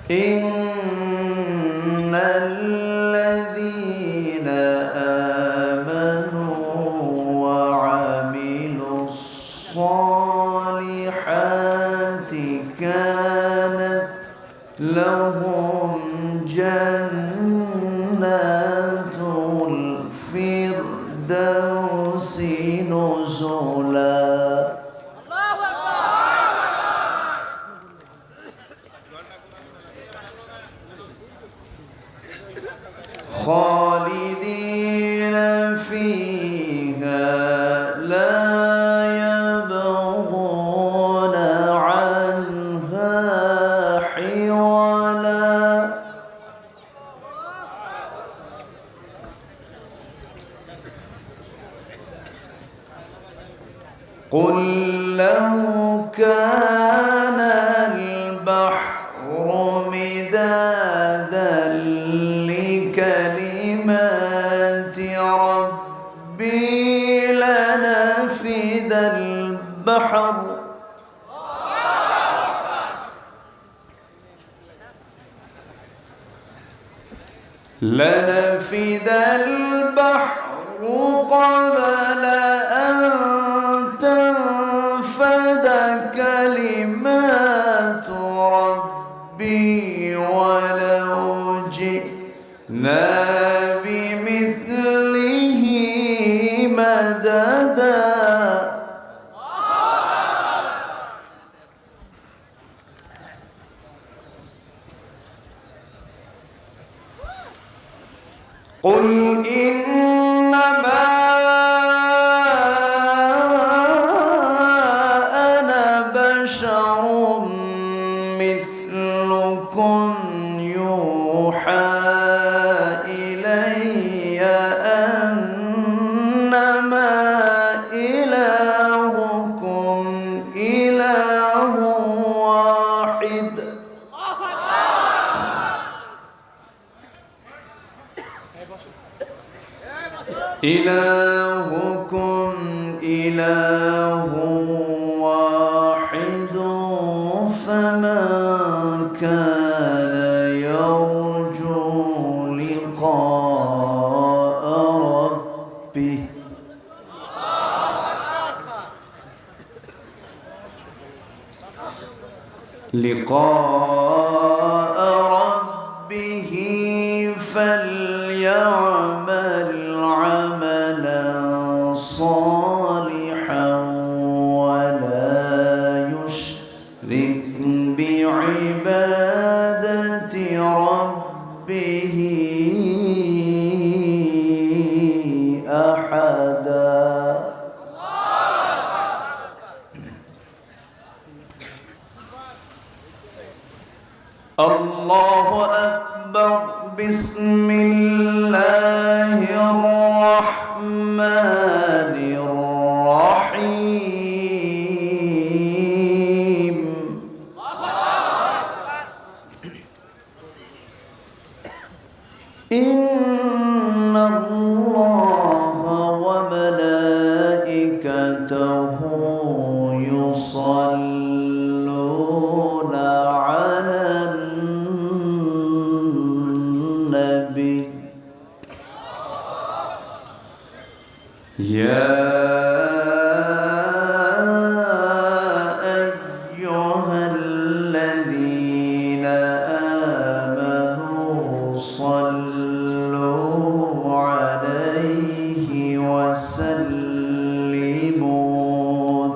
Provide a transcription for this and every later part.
إن الذين آمنوا وعملوا الصالحات كانت لهم جنات الفردوس نزلا. خالدين فيها لا يبغون عنها حولا. قل لو كان البحر مدادا لكلمات ربي لنفد البحر قبل أن تنفد كلمات ربي ولو جئنا بمثله مددا. قل إنما أنا بشر مثلكم يوحى إلي أنما إلهكم إله واحد. إلهكم إله واحد فمن كان يرجو لقاء ربه فليعمل عملا صالحا ولا يشرك بعبادة ربه أحدا. الله أكبر. بسم الله الرحمن الرحيم. إن الله وملائكته يصلون على النبي يا أيها الذين آمنوا صلوا عليه وسلموا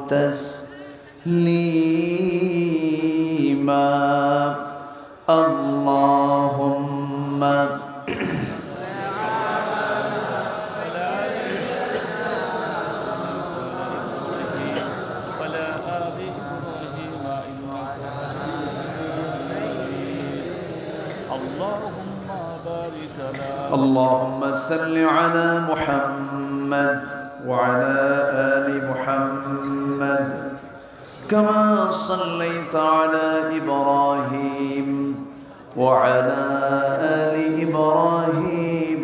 تسليما. اللهم اللهم صل على محمد وعلى آل محمد كما صليت على إبراهيم وعلى آل إبراهيم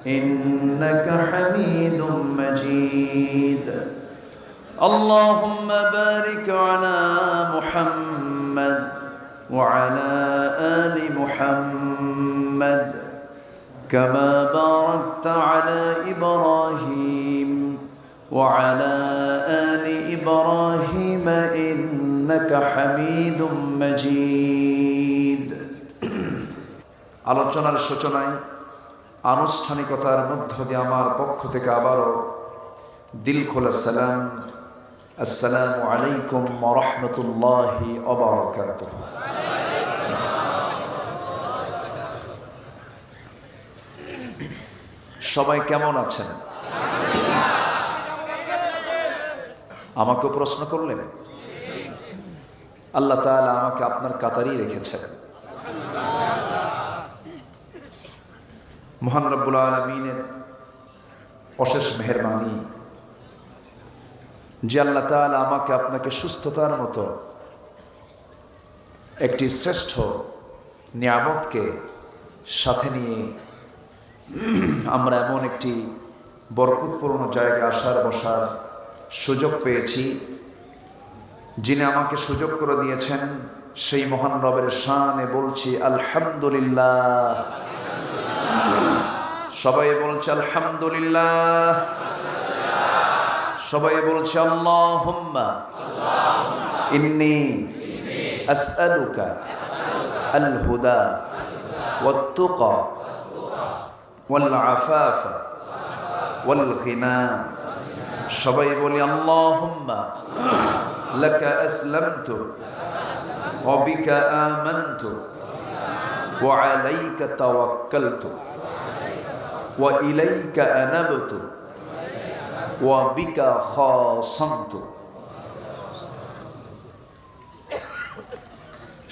إنك حميد مجيد. اللهم بارك على محمد وعلى آل محمد كما باركت على إبراهيم وعلى آل إبراهيم إنك حميد مجيد আলোচনার সূচনায় আনুষ্ঠানিকতার মধ্য দিয়ে আমার পক্ষ থেকে আবারও দিল খোলা সালাম, আসসালামু আলাইকুম ওয়া রাহমাতুল্লাহি ওয়া বারাকাতুহু। সবাই কেমন আছেন? আমাকে প্রশ্ন করলেন। আল্লাহ তাআলা আমাকে আপনার কাতারেই রেখেছেন। মহান রব্বুল আলামিনের অশেষ মেহেরবানি যে আল্লাহ তাআলা আমাকে আপনাকে সুস্থতার মতো একটি শ্রেষ্ঠ নিয়ামতকে সাথে নিয়ে আমরা এমন একটি বরকতপূর্ণ জায়গায় আসার বসার সুযোগ পেয়েছি। যিনি আমাকে সুযোগ করে দিয়েছেন সেই মহান রবের শানে বলছি আলহামদুলিল্লাহ। সবাই বলছে আলহামদুলিল্লাহ, সবাই বলছে আল্লাহুম্মা ইন্নী আসআলুকা আল হুদা ওয়াত তুকা ওয়াল আফাফা ওয়াল গিনা। সবাই বলি আল্লাহুম্মা লাকা আসলামতু ওয়া বিকা আমানতু ওয়া আলাইকা তাওয়াক্কালতু ওয়া ইলাইকা আনাবতু ওয়া বিকা খাসামতু।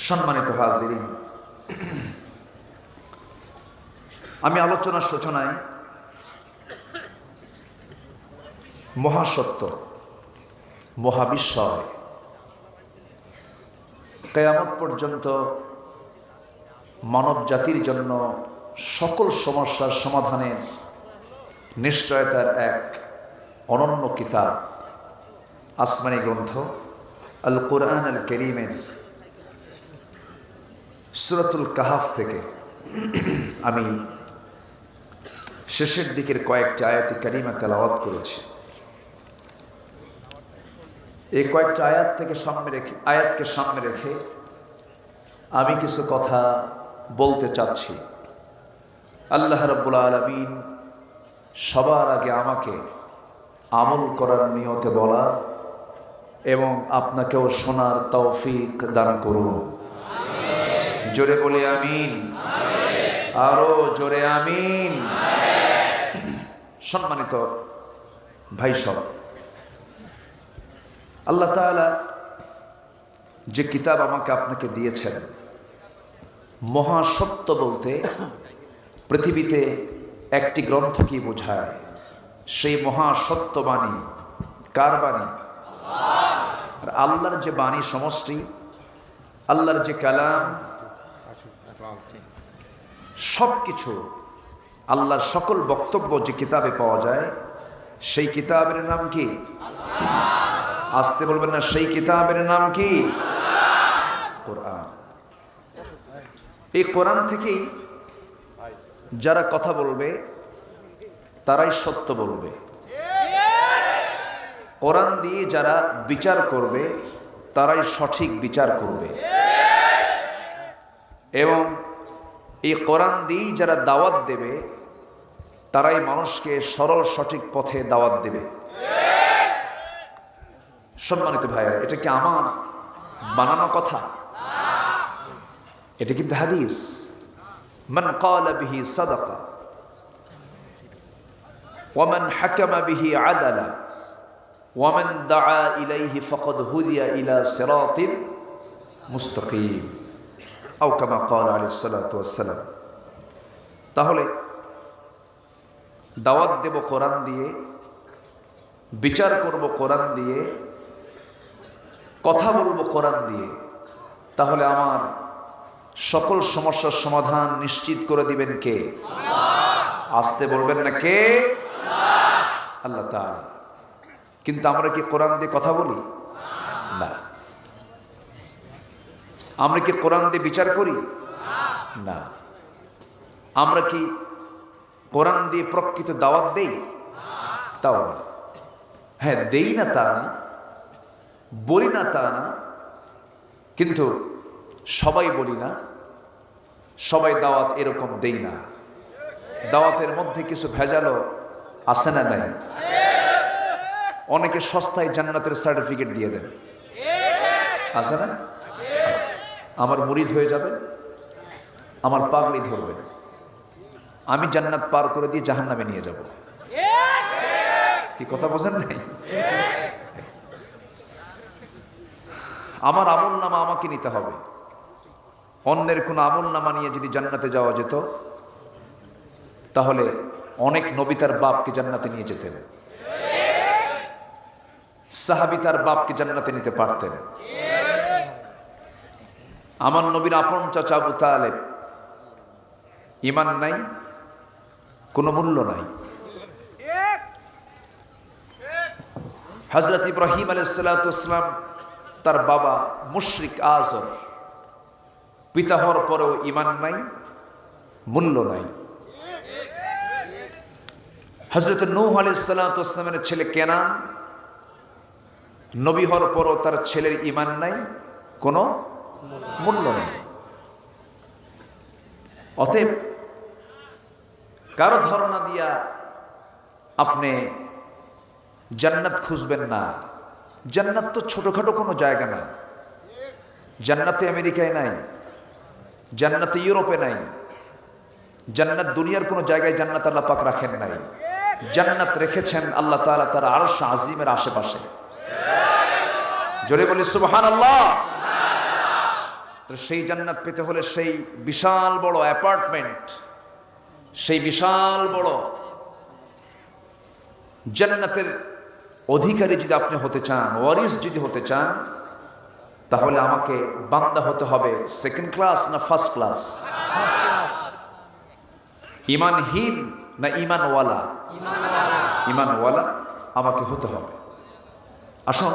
সম্মানিত হাজিরিন, আমি আলোচনার সূচনায় মহাসত্য, মহাবিস্ময়, কিয়ামত পর্যন্ত মানব জাতির জন্য সকল সমস্যার সমাধানের নিশ্চয়তার এক অনন্য কিতাব, আসমানি গ্রন্থ আল কুরআন আল কারীমের সূরাতুল কাহাফ থেকে আমি শেষের দিকের কয়েকটি আয়াতে কারিমা তেলাওয়াত করেছি। এই কয়েকটা আয়াতকে সামনে রেখে আমি কিছু কথা বলতে চাচ্ছি। আল্লাহ রাব্বুল আলামিন সবার আগে আমাকে আমল করার নিয়তে বলা এবং আপনাকেও শোনার তৌফিক দান করুন। জোরে বলি আমিন, আরো জোরে আমিন। সম্মানিত ভাই সব, আল্লাহ তাআলা যে কিতাব আমাকে আপনাকে দিয়েছেন, মহাসত্য বলতে পৃথিবীতে একটি গ্রন্থ কি বোঝায়? সেই মহাসত্য বাণী কার বাণী? আর আল্লাহর যে বাণী সমষ্টি, আল্লাহর যে কালাম, সব কিছু আল্লাহর সকল বক্তব্য যে কিতাবে পাওয়া যায়, সেই কিতাবের নাম কি? আসতে বলবেন না, সেই কিতাবের নাম কি? কোরআন। এই কোরআন থেকেই যারা কথা বলবে তারাই সত্য বলবে। কোরআন দিয়ে যারা বিচার করবে তারাই সঠিক বিচার করবে। এবং এই কোরআন দিয়েই যারা দাওয়াত দেবে তারাই মানুষকে সরল সঠিক পথে দাওয়াত দেবে। সম্মানিত ভাইয়েরা, এটা কি আমার বানানো কথা? এটা কিন্তু হাদিস। মান ক্বালা বিহি সাদাকা ওয়া মান হাকামা বিহি আদালা ওয়া মান দাআ ইলাইহি ফাকাদ হুদিয়া ইলা সিরাতিন মুস্তাকিম আও কামা ক্বালা আলাইহিস সালাতু ওয়াস সালাম। তাহলে দাওয়াত দেব কোরআন দিয়ে, বিচার করব কোরআন দিয়ে, কথা বলবো কোরআন দিয়ে, তাহলে আমার সকল সমস্যার সমাধান নিশ্চিত করে দিবেন কে? আসতে বলবেন না কে? আল্লাহ তাআলা। কিন্তু আমরা কি কোরআন দিয়ে কথা বলি? না। আমরা কি কোরআন দিয়ে বিচার করি? না। আমরা কি কোরআন দিয়ে প্রকৃত দাওয়াত দেই? তাও না। হ্যাঁ, দেই না তা না, বলি না তা না, কিন্তু সবাই বলি না, সবাই দাওয়াত এরকম দেই না। দাওয়াতের মধ্যে কিছু ভেজালও আছে না নাই? অনেকে সস্তায় জান্নাতের সার্টিফিকেট দিয়ে দেন, আছে না? আমার মুরিদ হয়ে যাবে, আমার পাগড়ি ধরবে, আমি জান্নাত পার করে দিয়ে জাহান্নামে নিয়ে যাব। কি কথা বোঝেন নাই? আমার আমল নামা আমাকে নিতে হবে। অন্যের কোনো আমল নামা নিয়ে যদি জান্নাতে যাওয়া যেত, তাহলে অনেক নবী তার বাপকে জান্নাতে নিয়ে যেতেন, সাহাবী তার বাপকে জান্নাতে নিতে পারতেন। আমার নবীর আপন চাচা আবু তালেব, ঈমান নাই, কোনো মূল্য নাই। হযরত ইব্রাহিম আলাইহিস সালাতু ওয়াস সালাম, তার বাবা মুশরিক আযর, পিতা হওয়ার পরেও ঈমান নাই, মূল্য নাই। হযরত নূহ আলাইহিস সালাতু ওয়াস সালামের ছেলে কেনান, নবী হওয়ার পরও তার ছেলের ঈমান নাই, কোনো মূল্য নেই। অতএব কারো ধারণা দিয়া আপনি জান্নাত খুঁজবেন না। জান্নাত তো ছোটখাটো কোনো জায়গা না। জান্নাতে আমেরিকায় নাই, জান্নাতে ইউরোপে নাই, জান্নাত দুনিয়ার কোনো জায়গায় জান্নাত আল্লাহ পাক রাখেন নাই। জান্নাত রেখেছেন আল্লাহ তাআলা তার আরশ আজিমের আশেপাশে। জোরে বলি সুবহানাল্লাহ। তো সেই জান্নাত পেতে হলে সেই বিশাল বড় অ্যাপার্টমেন্ট, সেই বিশাল বড় জান্নাতের অধিকারী যদি আপনি হতে চান, ওয়ারিস যদি হতে চান, তাহলে আমাকে বান্দা হতে হবে সেকেন্ড ক্লাস না ফার্স্ট ক্লাস? ঈমানহীন না ঈমানওয়ালা? ঈমানওয়ালা আমাকে হতে হবে। আসুন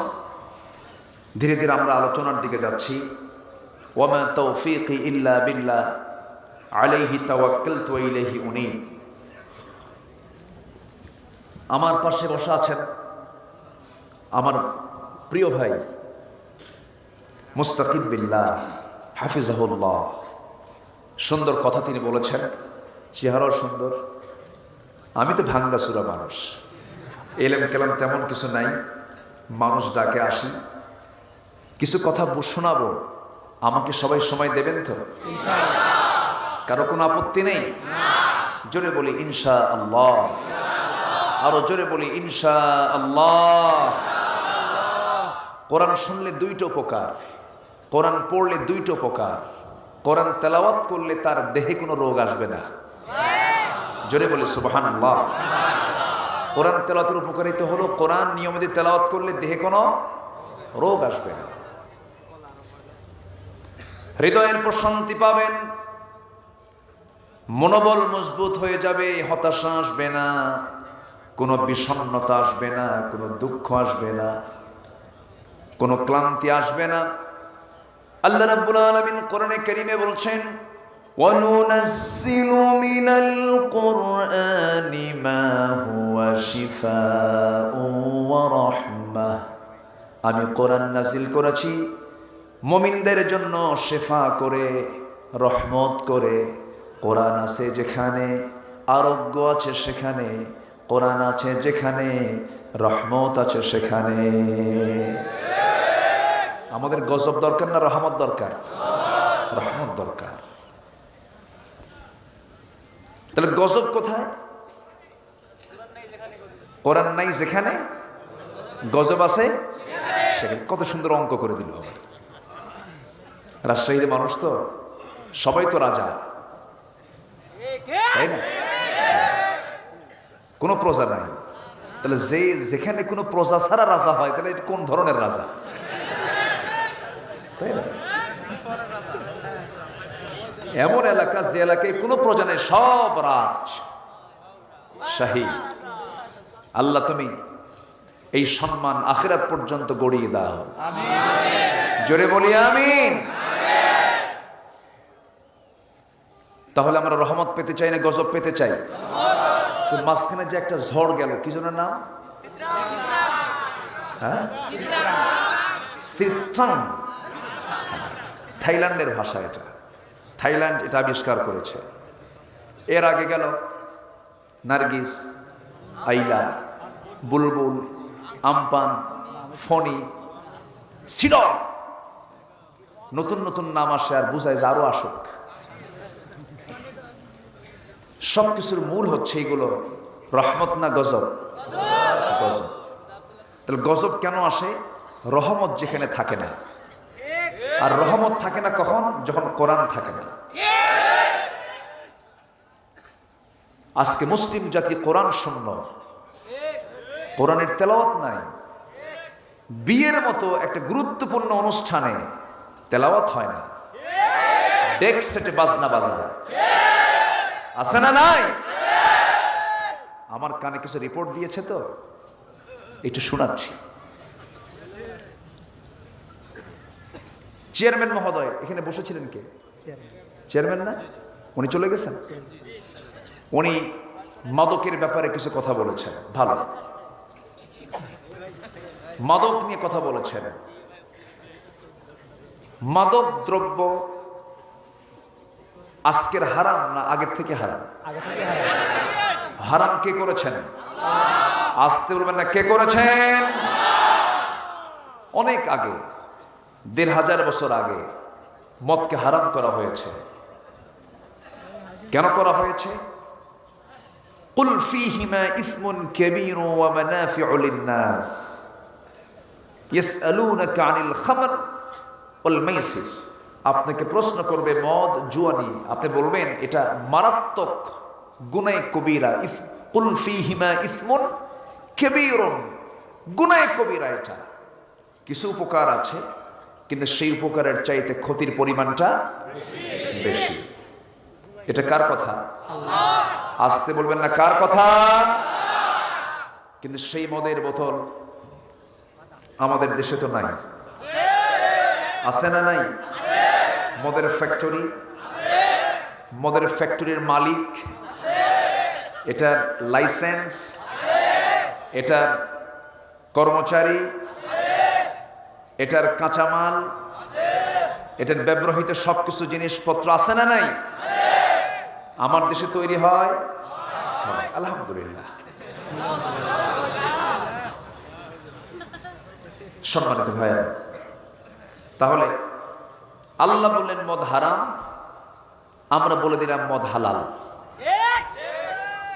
ধীরে ধীরে আমরা আলোচনার দিকে যাচ্ছি। ওয়ামা তাওফীকি ইল্লা বিল্লাহ আলাইহি তাওয়াক্কালতু ওয়া ইলাইহি উনীব। আমার পাশে বসা আছেন আমার প্রিয় ভাই মুস্তাকিব বিল্লাহ হাফিজাহুল্লাহ। সুন্দর কথা তিনি বলেছেন, চেহারাও সুন্দর। আমি তো ভাঙ্গাচুরা মানুষ, এলেম কেলাম তেমন কিছু নাই, মানুষ ডাকে আসি, কিছু কথা শোনাবো, আমাকে সবাই সময় দেবেন তো? কারো কোনো আপত্তি নেই? জোরে বলি ইনশাআল্লাহ। আরো জোরে বলি ইনশাআল্লাহ। কোরআন শুনলে দুইটা উপকার, কোরআন পড়লে দুইটা উপকার। কোরআন তেলাওয়াত করলে তার দেহে কোনো রোগ আসবে না। জোরে বলি সুবহানাল্লাহ। কোরআন তেলাওয়াতের উপকারিতা হলো কোরআন নিয়মিত তেলাওয়াত করলে দেহে কোনো রোগ আসবে না, হৃদয়ের প্রশান্তি পাবেন, মনোবল মজবুত হয়ে যাবে, হতাশা আসবে না, কোনো বিষণ্ণতা আসবে না, কোনো দুঃখ আসবে না, কোনো ক্লান্তি আসবে না। আল্লাহ রাব্বুল আলামিন কোরআনে কারীমে বলছেন, وَنُنَزِّلُ مِنَ الْقُرْآنِ مَا هُوَ شِفَاءٌ وَرَحْمَةٌ। আমি কোরআন নাজিল করেছি মুমিনদের জন্য শেফা করে, রহমত করে। কোরআন আছে যেখানে আরোগ্য আছে সেখানে, কোরআন আছে যেখানে রহমত আছে সেখানে। আমাদের গজব দরকার না রহমত দরকার? রহমত দরকার। তাহলে গজব কোথায়? কোরআন নাই যেখানে গজব আছে সেখানে। কত সুন্দর অঙ্ক করে দিল। রাজশাহীর মানুষ তো সবাই তো রাজা, তাই না? কোনো প্রজা নাই। তাহলে যেখানে কোনো প্রজা ছাড়া রাজা হয়, তাহলে কোন ধরনের রাজা, তাই না? এমন এলাকা যে এলাকায় কোনো প্রজা নেই, সব রাজ শাহী। আল্লাহ তুমি এই সম্মান আখিরাত পর্যন্ত গড়িয়ে দাও। জোরে বলি আমিন। তাহলে আমরা রহমত পেতে চাই না গজব পেতে চাই? তো মাঝখানে যে একটা ঝড় গেল, কি জন্য নাম? হ্যাঁ, সিত্রাং, থাইল্যান্ডের ভাষা এটা। থাইল্যান্ড এটা আবিষ্কার করেছে। এর আগে গেল নার্গিস, আইলা, বুলবুল, আমপান, ফণি, সিডর। নতুন নতুন নাম আসে আর বুঝায় যে আরো আসুক। সবকিছুর মূল হচ্ছে এগুলো রহমত না গজব? গজব। তাহলে গজব কেন আসে? রহমত যেখানে থাকে না। আর রহমত থাকে না কখন? যখন কোরআন থাকে না। আজকে মুসলিম জাতি কোরআন শূন্য, কোরআনের তেলাওয়াত নাই। বিয়ের মতো একটা গুরুত্বপূর্ণ অনুষ্ঠানে তেলাওয়াত হয় না, ডেক সেটে বাজনা বাজায়। আছে না নাই? আমার কানে কিছু রিপোর্ট দিয়েছে তো একটু শোনাচ্ছি। চেয়ারম্যান মহোদয় এখানে বসেছিলেন, কে চেয়ারম্যান? না, উনি চলে গেছেন। উনি মাদকের ব্যাপারে কিছু কথা বলেছেন, ভালো মাদক নিয়ে কথা বলেছেন। মাদক দ্রব্য আজকের হারাম না আগের থেকে হারাম? হারাম কে করেছেন? আসতে বলবেন না, কে করেছেন? অনেক আগে, ১৫০০ বছর আগে মদকে হারাম করা হয়েছে। কেন করা হয়েছে? কুল ফীহিমা ইসমুন কাবীরু ওয়া মানাফিউ লিন-নাস ইয়াসআলুনাকা আনিল খামর ওয়াল মাইসির। আপনাকে প্রশ্ন করবে মদ, জুয়ানি, আপনি বলবেন এটা মারাত্মক গুনায়ে কবিরা। কুল ফীহিমা ইসমুন কাবীরুন, গুনায়ে কবিরা। এটা কিছু উপকার আছে, কিন্তু সেই উপকারের চাইতে ক্ষতির পরিমাণটা বেশি। এটা কার কথা? আসতে বলবেন না, কার কথা? কিন্তু সেই মদের বোতল আমাদের দেশে তো নাই। আছে না নাই? মদের ফ্যাক্টরি, মদের ফ্যাক্টরির মালিক, এটার লাইসেন্স, এটার কর্মচারী, এটার কাঁচামাল, এটার ব্যবহৃত সবকিছু জিনিসপত্র আছে না নাই? আমার দেশে তৈরি হয়, আলহামদুলিল্লাহ। সম্মানিত ভাইয়া, তাহলে আল্লাহ বললেন মদ হারাম, আমরা বলে দিলাম মদ হালাল।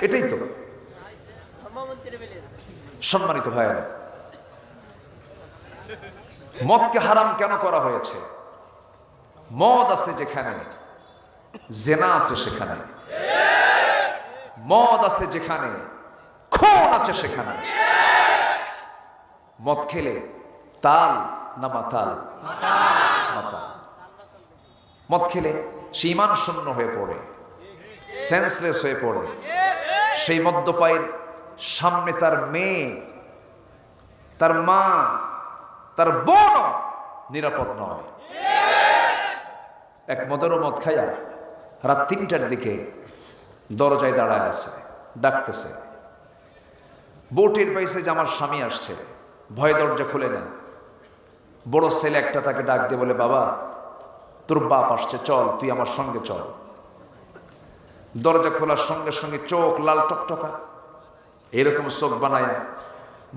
এটাই তো। সম্মানিত ভাইয়া, মদকে হারাম কেন করা হয়েছে? মদ আছে যেখানে জেনা আছে সেখানে, মদ আছে যেখানে খুন আছে সেখানে। মদ খেলে তাল না মাতাল? মাতাল। মদ খেলে সে ঈমান শূন্য হয়ে পড়ে, সেন্সলেস হয়ে পড়ে। সেই মদ্যপায়ের সামনে তার মেয়ে, তার মা, তার বোন নিরাপদ নয়। এক মদেরও মদ খাইয়া রাত ৩টার দিকে দরজায় দাঁড়ায় আছে, ডাকতেছে। বউ টের পাইছে যে আমার স্বামী আসছে, ভয়ে দরজা খুলে না। বড় ছেলে একটা তাকে ডাক দিয়ে বলে, বাবা তোর বাপ আসছে, চল তুই আমার সঙ্গে চল। দরজা খোলার সঙ্গে সঙ্গে চোখ লাল টকটকা, এরকম চোখ বানায়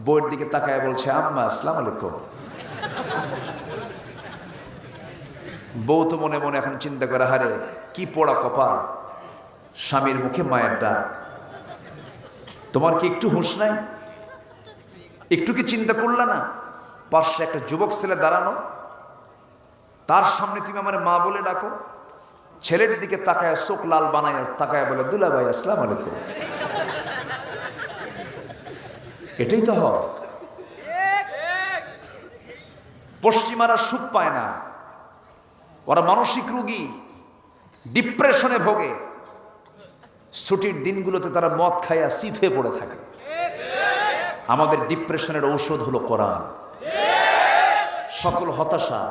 বউয়ের দিকে তাকায় বলছে, আম্মা আসসালামু আলাইকুম। বউ তো মনে মনে এখন চিন্তা করে, হারে কি পোড়া কপাল, স্বামীর মুখে মায়ের ডাক। তোমার কি একটু হুঁশ নাই? একটু কি চিন্তা করলা না? পাশে একটা যুবক ছেলে দাঁড়ানো, তার সামনে তুমি আমার মা বলে ডাকো। ছেলের দিকে তাকায় চোখ লাল বানায় তাকায় বলে, দুলা ভাই আসসালামু আলাইকুম। এটাই তো হয়। পশ্চিমারা সুখ পায় না, ওরা মানসিক রোগী, ডিপ্রেশনে ভোগে। ছুটির দিনগুলোতে তারা মদ খাইয়া শীত হয়ে পড়ে থাকে। আমাদের ডিপ্রেশনের ঔষধ হলো কোরআন। সকল হতাশা,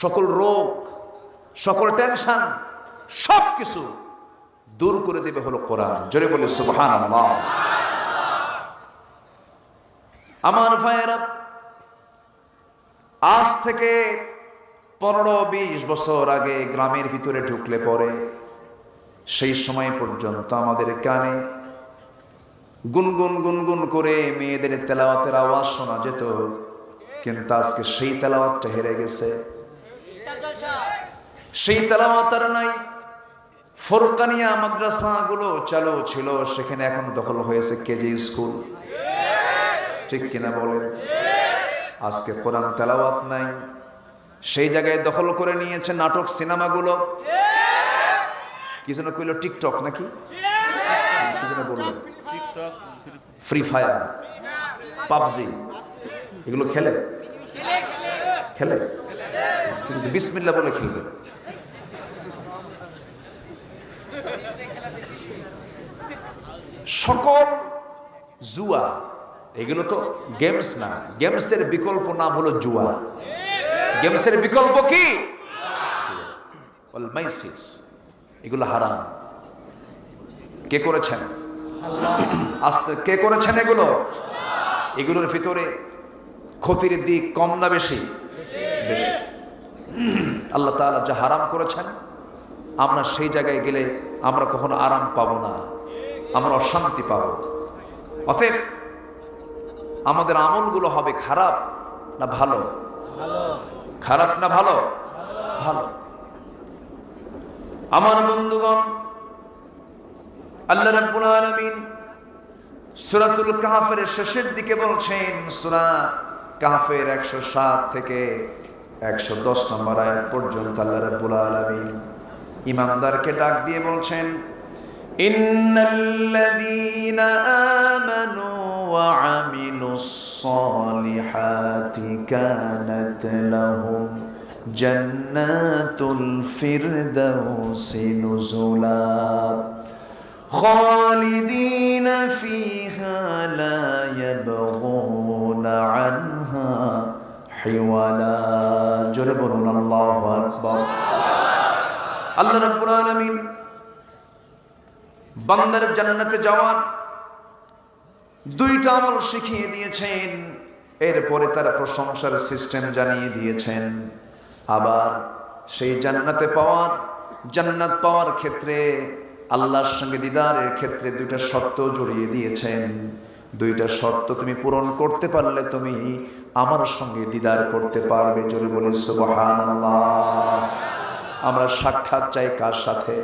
সকল রোগ, সকল টেনশন, সবকিছু দূর করে দেবে হলো কোরআন। জোরে বলে সুবহানাল্লাহ। আমার ভাইয়েরা, আজ থেকে 15-20 বছর আগে গ্রামের ভিতরে ঢুকলে পরে সেই সময় পর্যন্ত আমাদের কানে গুনগুন গুনগুন করে মেয়েদের তেলাওয়াতের আওয়াজ শোনা যেত, কিন্তু আজকে সেই তেলাওয়াতটা হেরে গেছে। সেই তেলাওয়াত আর নাই। ফোরকানিয়া মাদ্রাসাগুলো চালু ছিল, সেখানে এখন দখল হয়েছে কেজি স্কুল। ঠিক কিনা বলেন? আজকে কোরআন তেলাওয়াত নাই, সেই জায়গায় দখল করে নিয়েছে নাটক সিনেমাগুলো। কি যেন কইল, টিকটক নাকি কি যেন বললেন, ফ্রি ফায়ার, পাবজি, এগুলো খেলে খেলে বিসমিল্লাহ বলে খেলবে। সকল জুয়া, এগুলো তো গেমস না, গেমসের বিকল্প নাম হলো জুয়া। গেমসের বিকল্প কি? মাইসির। এগুলো হারাম। কে করেছেন? আস্তে কে করেছেন এগুলো? এগুলোর ভিতরে ক্ষতির দিক কম না বেশি? বেশি। আল্লাহ তাআলা যা হারাম করেছেন, আমরা সেই জায়গায় গেলে আমরা কখনো আরাম পাবো না, আমরা অশান্তি পাবো। অতএব আমাদের আমলগুলো হবে খারাপ না ভালো? খারাপ না ভালো? ভালো। আমার বন্ধুগণ, আল্লাহ রাব্বুল আলামিন সূরাতুল কাহফের শেষের দিকে বলছেন, সূরা কাহফের 107 থেকে 110 নম্বর আয়াত পর্যন্ত আল্লাহ রাব্বুল আলামিন ঈমানদারকে ডাক দিয়ে বলছেন, ইন্নাল্লাযীনা আমানু ওয়া আমিলুস সালিহাতি কানাত লাহুম জান্নাতুল ফিরদাউসি নুজুলা খালিদিনা ফিহা লা ইয়াবগুনা আনহা হিওয়ালা। জোরে বলুন আল্লাহু আকবার। আল্লাহ রাব্বুল আলামিন বান্দার জান্নাতে যাওয়ার দুইটা আমল শিখিয়ে দিয়েছেন, এরপরে তার প্রশংসার সিস্টেম জানিয়ে দিয়েছেন। আবার সেই জান্নাত পাওয়ার ক্ষেত্রে আল্লাহর সঙ্গে দিদারের ক্ষেত্রে দুইটা শর্ত জড়িয়ে দিয়েছেন। দুইটা শর্ত তুমি পূরণ করতে পারলে তুমি আমার সঙ্গে দিদার করতে পারবে। জোরে বলে সুবহানাল্লাহ। আমরা সাক্ষাৎ চাই কার সাথে?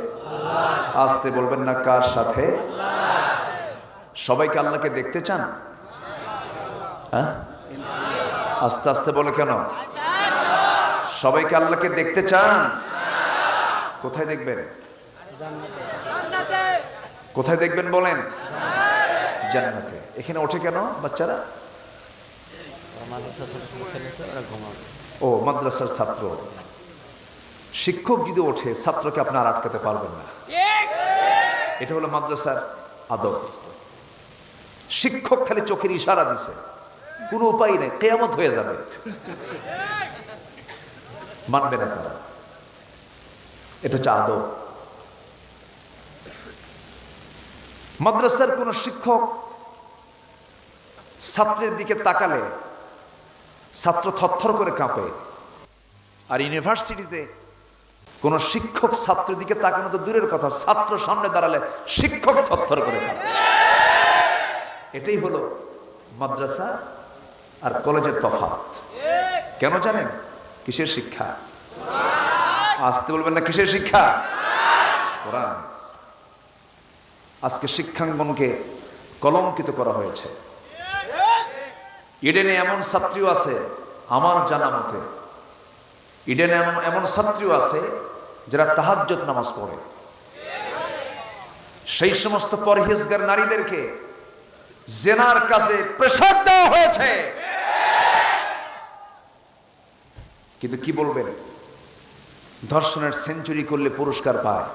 আসতে বলবেন না, কার সাথে? সবাইকে আল্লাহকে দেখতে চান? হ্যাঁ, আস্তে আস্তে বলে কেন? সবাইকে আল্লাহকে দেখতে চান? কোথায় দেখবেন? কোথায় দেখবেন বলেন? জান্নাতে। এখানে ওঠে কেন বাচ্চারা? ও, মাদ্রাসার ছাত্র। শিক্ষক যদি ওঠে, ছাত্রকে আপনার আটকাতে পারবেন না। এটা হলো মাদ্রাসার আদব। শিক্ষক খালি চোখের ইশারা দিছে, কোনো উপায় নেই, কিয়ামত হয়ে যাবে, মানবে না তারা। এটা হচ্ছে আদব। মাদ্রাসার কোন শিক্ষক ছাত্রের দিকে তাকালে ছাত্র থরথর করে কাঁপে, আর ইউনিভার্সিটিতে কোন শিক্ষক ছাত্রের দিকে তাকানো তো দূরের কথা, ছাত্র সামনে দাঁড়ালে শিক্ষক থরথর করে কাঁপে। এটাই হলো মাদ্রাসা আর কলেজের তফাৎ। কেন জানেন? কিসের শিক্ষা? আসতে বলবেন না, কিসের শিক্ষা? কোরআন। আজকে শিক্ষাঙ্গনকে কলঙ্কিত করা হয়েছে। ইডেনে এমন ছাত্রীও আছে, আমার জানা মতে ইডেনে এমন ছাত্রীও আছে যারা তাহাজ্জুদ নামাজ পড়ে। সেই সমস্ত পরহেজগার নারীদেরকে জেনার কাছে প্রেসার দেওয়া হয়েছে। কিন্তু কি বলবেন? ধর্ষণের সেঞ্চুরি করলে পুরস্কার পায়।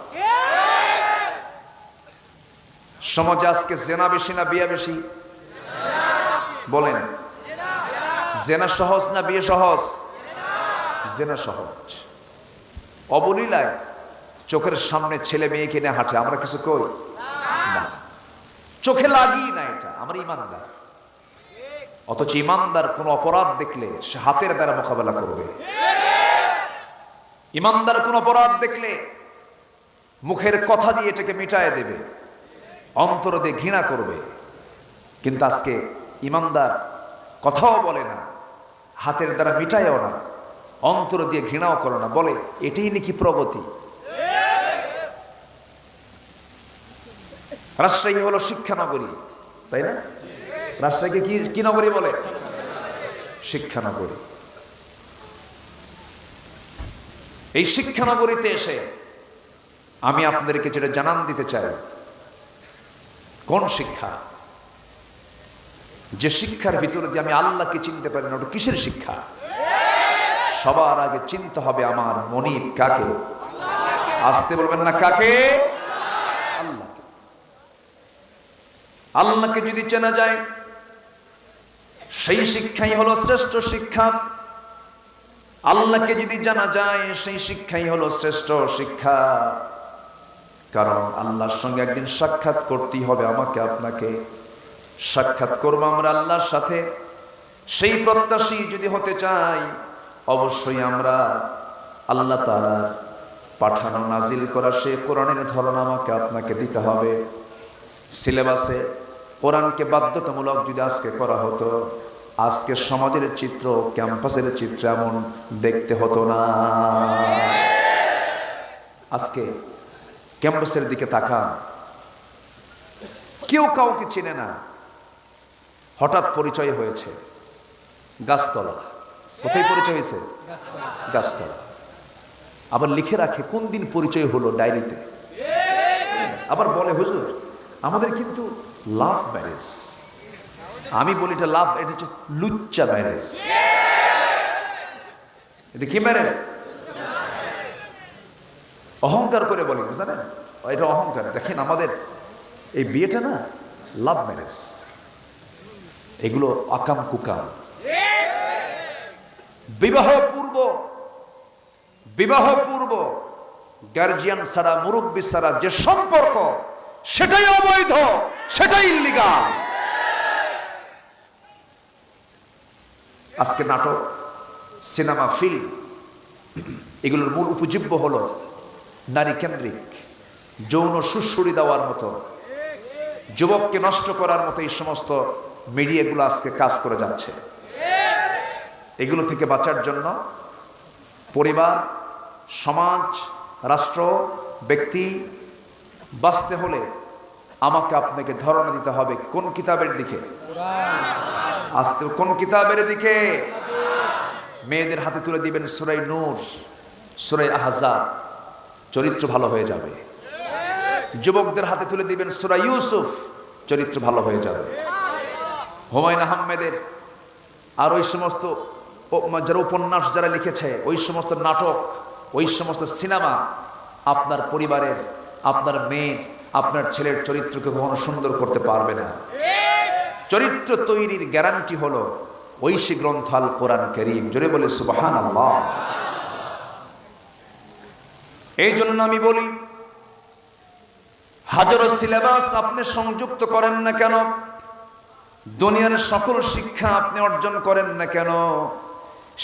সমাজে আজকে জেনা বেশি না বিয়ে বেশি? বলেন, জেনা সহজ না বিয়ে সহজ? জেনা সহজ। অবলীলায় চোখের সামনে ছেলে মেয়ে কিনে হাঁটে, আমরা কিছু কই না, চোখে লাগি না, এটা আমরা ইমানদার। অথচ ইমানদার কোন অপরাধ দেখলে সে হাতের দ্বারা মোকাবেলা করবে। ইমানদার কোন অপরাধ দেখলে মুখের কথা দিয়ে এটাকে মিটায় দেবে, অন্তর দিয়ে ঘৃণা করবে। কিন্তু আজকে ইমানদার কথাও বলে না, হাতের দ্বারা মিটায়ও না, অন্তর দিয়ে ঘৃণাও করে না, বলে এটাই নাকি প্রগতি। রাজশাহী হলো শিক্ষানগরী, তাই না? রাজশাহীকে কি নগরী বলে? শিক্ষানগরী। এই শিক্ষানগরীতে এসে আমি আপনাদেরকে যেটা জানান দিতে চাই, কোন শিক্ষা? যে শিক্ষার ভিতরে দিয়ে আমি আল্লাহকে চিনতে পারি না, ওটা কিসের শিক্ষা? সবার আগে চিনতে হবে আমার মনিব কাকে। আসতে বলবেন না, কাকে? আল্লাহকে। আল্লাহকে যদি চেনা যায়, সেই শিক্ষাই হলো শ্রেষ্ঠ শিক্ষা। আল্লাহকে যদি জানা যায়, সেই শিক্ষাই হলো শ্রেষ্ঠ শিক্ষা। কারণ আল্লাহর সঙ্গে একদিন সাক্ষাৎ করতেই হবে আমাকে আপনাকে। সাক্ষাৎ করব আমরা আল্লাহর সাথে। সেই প্রত্যাশী যদি হতে চাই, অবশ্যই আমরা আল্লাহ তাআলার পাঠানো নাজিল করা সেই কোরআনের ধরন আমাকে আপনাকে দিতে হবে। সিলেবাসে কোরআনকে বাধ্যতামূলক যদি আজকে করা হতো, আজকে সমাজের চিত্র, ক্যাম্পাসের চিত্র এমন দেখতে হতো না। আজকে ক্যাম্পাসের দিকে তাকান, কেউ কাউকে চেনে না। হঠাৎ পরিচয় হয়েছে গাছতলা। কোথায় পরিচয় হয়েছে? গাছতলা। আবার লিখে রাখে কোন দিন পরিচয় হলো ডায়েরিতে। আবার বলে, হুজুর আমাদের কিন্তু লাভ ম্যারেজ। আমি বলি এটা লাভ, এটা হচ্ছে লুচ্চা ম্যারেজ। এটা কি ম্যারেজ? অহংকার করে বলে, জানেন এটা অহংকার। দেখেন আমাদের এই বিয়েটা না লাভ ম্যারেজ। এগুলো আকাম কুকাম। বিবাহ পূর্ব গার্জিয়ান ছাড়া, মুরব্বী ছাড়া যে সম্পর্ক, সেটাই অবৈধ, সেটাই ইল্লিগাল। আজকে নাটক, সিনেমা, ফিল্ম, এগুলোর মূল উপজীব্য হলো নারী কেন্দ্রিক, যৌন সুশ্রুড়ি দেওয়ার মতো, যুবককে নষ্ট করার মতো এই সমস্ত মিডিয়াগুলো আজকে কাজ করে যাচ্ছে। এগুলো থেকে বাঁচার জন্য পরিবার, সমাজ, রাষ্ট্র, ব্যক্তি বাঁচতে হলে আমাকে আপনাকে ধারণা দিতে হবে কোন কিতাবের দিকে? আসতে কোন কিতাবের দিকে? মেয়েদের হাতে তুলে দিবেন সূরা নূর, সূরা আহজাব, চরিত্র ভালো হয়ে যাবে। যুবকদের হাতে তুলে দিবেন সূরা ইউসুফ, চরিত্র ভালো হয়ে যাবে। হুমায়ুন আহমেদের আর ওই সমস্ত যারা উপন্যাস যারা লিখেছে, ওই সমস্ত নাটক, ওই সমস্ত সিনেমা আপনার পরিবারের, আপনার মেয়ের, আপনার ছেলের চরিত্রকে কখনো সুন্দর করতে পারবে না। চরিত্র তৈরির গ্যারান্টি হলো ঐশী গ্রন্থ আল কোরআন কারীম। জোরে বলে সুবহানাল্লাহ। এই জন্য আমি বলি, হাজারো সিলেবাস আপনি সংযুক্ত করেন না কেন, দুনিয়ার সকল শিক্ষা আপনি অর্জন করেন না কেন,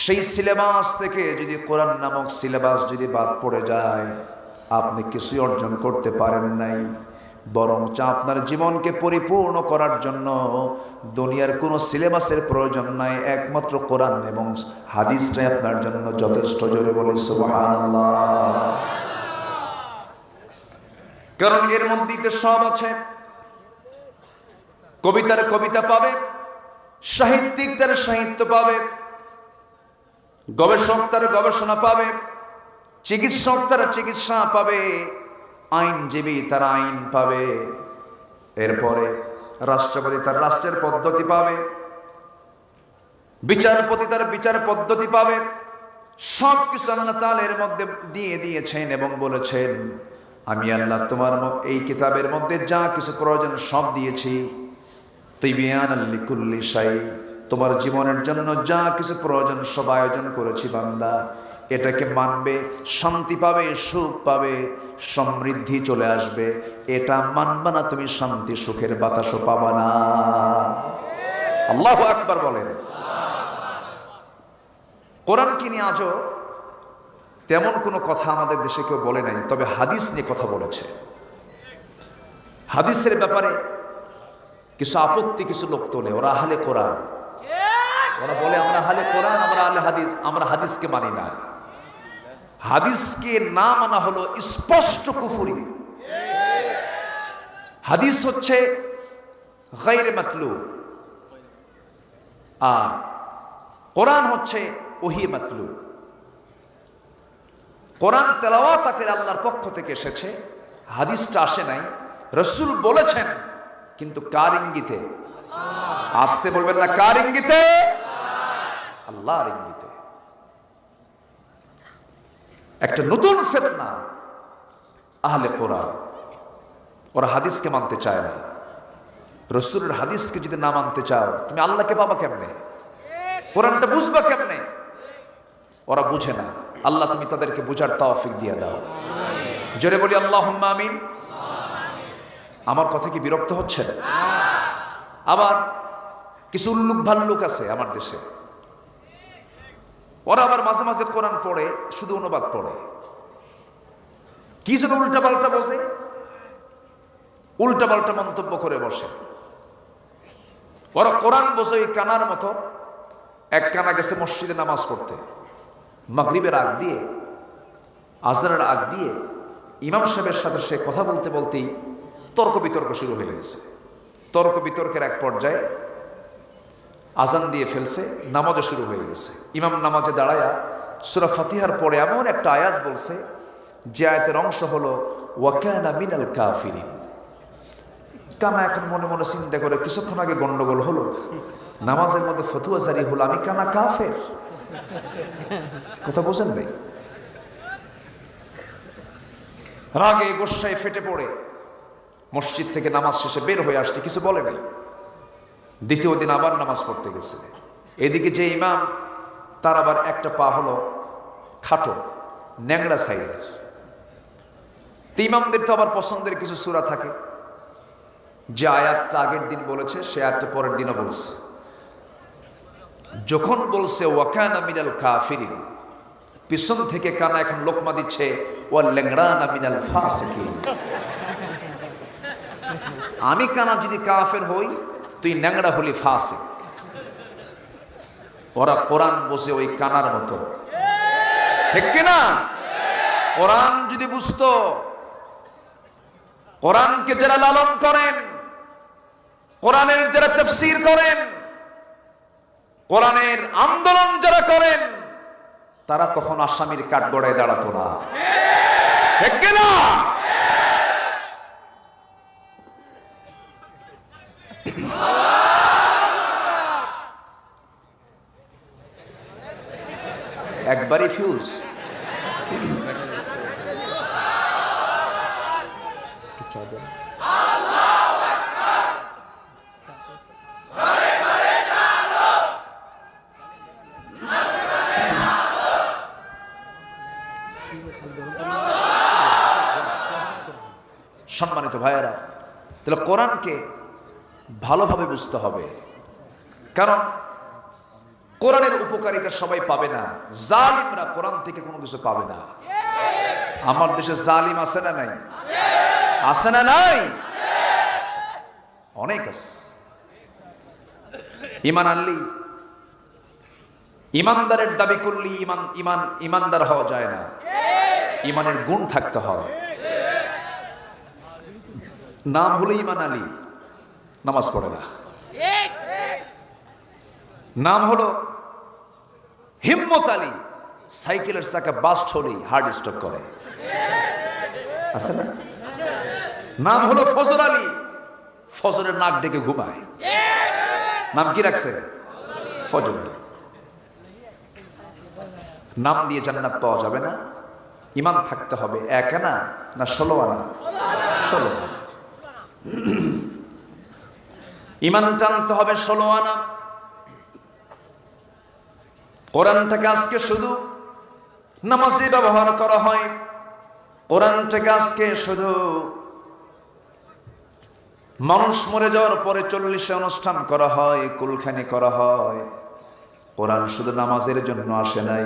সেই সিলেবাস থেকে যদি কোরআন নামক সিলেবাস যদি বাদ পড়ে যায়, আপনি কিছুই অর্জন করতে পারেন নাই। বরং আপনার জীবনকে পরিপূর্ণ করার জন্য দুনিয়ার কোনো সিলেবাসের প্রয়োজন নাই, একমাত্র কোরআন এবং হাদিসটাই আপনার জন্য যথেষ্ট। জোরে বলি সুবহানাল্লাহ। কারণ এর মধ্যেই তো সব আছে। কবিতার কবিতা পাবে, সাহিত্যিক তার সাহিত্য পাবে, গবেষক তার গবেষণা পাবে, চিকিৎসক তার চিকিৎসা পাবে, আইনজীবী তার আইন পাবে, এরপরে রাষ্ট্রপতি তার রাষ্ট্রের পদ্ধতি পাবে, বিচারপতি তার বিচার পদ্ধতি পাবে। সবকিছু আল্লাহ তাআলা এর মধ্যে দিয়ে দিয়েছেন এবং বলেছেন, আমি আল্লাহ তোমার এই কিতাবের মধ্যে যা কিছু প্রয়োজন সব দিয়েছি। তিবিয়ানাল লিকুল্লি শাই, তোমার জীবনের জন্য যা কিছু প্রয়োজন সব আয়োজন করেছি বান্দা। এটাকে মানবে, শান্তি পাবে, সুখ পাবে, সমৃদ্ধি চলে আসবে। এটা মানবা না, তুমি শান্তি সুখের বাতাসও পাবা না। আল্লাহু আকবার বলেন। কোরআনকে নিয়ে আজও তেমন কোনো কথা আমাদের দেশে কেউ বলে নাই, তবে হাদিস নিয়ে কথা বলেছে। হাদিসের ব্যাপারে কিছু আপত্তি কিছু লোক তোলে। ওরা আহলে কোরআন, ওরা বলে আমরা আহলে কোরআন, আমরা আহলে হাদিস, আমরা হাদিসকে মানি না। হাদিসকে না মানা হলো স্পষ্ট কুফরি। হাদিস হচ্ছে গায়রে মাতলুব, আর কোরআন হচ্ছে ওহী মাতলুব। কোরআন তেলাওয়াত আকারে আল্লাহর পক্ষ থেকে এসেছে, হাদিসটা আসে নাই। রাসূল বলেছেন, কিন্তু কার ইঙ্গিতে? আসতে বলবেন না, কার ইঙ্গিতে? আল্লাহর ইঙ্গিতে। একটা নতুন ফিতনা আহলে কোরআন, ওরা হাদিসকে মানতে চায় না। রাসূলের হাদিসকে যদি না মানতে চাও, তুমি আল্লাহকে পাবা কেমনে? কোরআনটা বুঝবা কেমনে? ওরা বুঝে না। আল্লাহ তুমি তাদেরকে বুঝার তৌফিক দিয়ে দাও। জোরে বলি আল্লাহুম্মা আমিন। আমার কথা কি বিরক্ত হচ্ছে না? আবার কিছু উল্লুক ভাল্লুক আছে আমার দেশে, ওরা আবার মাঝে মাঝে কোরআন পড়ে, শুধু অনুবাদ পড়ে, কি যেন উল্টা পাল্টা বসে, উল্টা পাল্টা মন্তব্য করে বসে। ওরা কোরআন বসে ওই কানার মতো। এক কানা গেছে মসজিদে নামাজ পড়তে, মাগরিবের আগ দিয়ে, আজরার আগ দিয়ে ইমাম সাহেবের সাথে সে কথা বলতে বলতেই তর্ক বিতর্ক শুরু হয়ে গেছে। তর্ক বিতর্কের এক পর্যায়ে আজান দিয়ে ফেলছে, নামাজও শুরু হয়ে গেছে। ইমাম নামাজে দাঁড়ায়া সূরা ফাতিহার পরে এমন একটা আয়াত বলছে, যে আয়াতের অংশ হলো ওয়া কানা মিনাল কাফিরিন। কানা এখন মনে মনে চিন্তা করে, কিছুক্ষণ আগে গন্ডগোল হলো, নামাজের মধ্যে ফতোয়া জারি হলো, আমি কানা কাফের। কথা বোঝেন নাই? রাগে গোসায় ফেটে পড়ে মসজিদ থেকে নামাজ শেষে বের হয়ে আসছে, কিছু বলে নাই। দ্বিতীয় দিন আবার নামাজ পড়তে গেছে। এদিকে যে ইমাম, তার আবার একটা পা হলো খাটো, ন্যাংড়া সাইজের। ইমামদের তো আবার পছন্দের কিছু সূরা থাকে, যে আয়াতটা আগের দিন বলেছে সে আয়াতটা পরের দিনও বলছে। যখন বলছে ওয়া কানা মিনাল কাফিরিন, পিছন থেকে কানা এখন লোকমা দিচ্ছে ওয়া ল্যাংড়ানা মিনাল ফাসিকিন। আমি কানা যদি কাফের হই, তুই ন্যাংড়া হলি ফাসিক। ওরা কোরআন বসে ওই কানার মতো, ঠিক কিনা? কোরআন যদি বুঝতো, কোরআনকে যারা লালন করেন, কোরআনের যারা তাফসীর করেন, কোরআনের আন্দোলন যারা করেন, তারা কখন আসামির কাঠগড়ায় দাঁড়াতো না, ঠিক কিনা? একবারই ফিউজ। সম্মানিত ভাইয়েরা, তাহলে কোরআনকে ভালোভাবে বুঝতে হবে, কারণ কোরআনের উপকারিতা সবাই পাবে না। জালিমরা কোরআন থেকে কোনো কিছু পাবে না। আমার দেশে জালিম আছে না নাই? আছে না নাই? অনেক আছে। ঈমান আনলি, ইমানদারের দাবি করলি ইমানদার হওয়া যায় না। ইমানের গুণ থাকতে হয়। নাম হলো ঈমান আলী, নামাজ পড়ে না। নাম হলো হিম্মত আলী, সাইকেলের চাকা বাস্ট হলেই হার্ট স্ট্রোক করে, আছে না? নাম হলো ফজর আলী, ফজরের নাক ডেকে ঘুমায়। নাম কি রাখছে? ফজর আলী। নাম দিয়ে জান্নাত পাওয়া যাবে না। ঈমান থাকতে হবে 1 আনা না 16 আনা? 16 আনা। ঈমান টানতে হবে 16 আনা। কোরআনটাকে আজকে শুধু নামাজে ব্যবহার করা হয়, কোরআনটাকে আজকে শুধু মানুষ মরে যাওয়ার পরে 40-এ অনুষ্ঠান করা হয়, কুলখানি করা হয়। কোরআন শুধু নামাজের জন্য আসে নাই,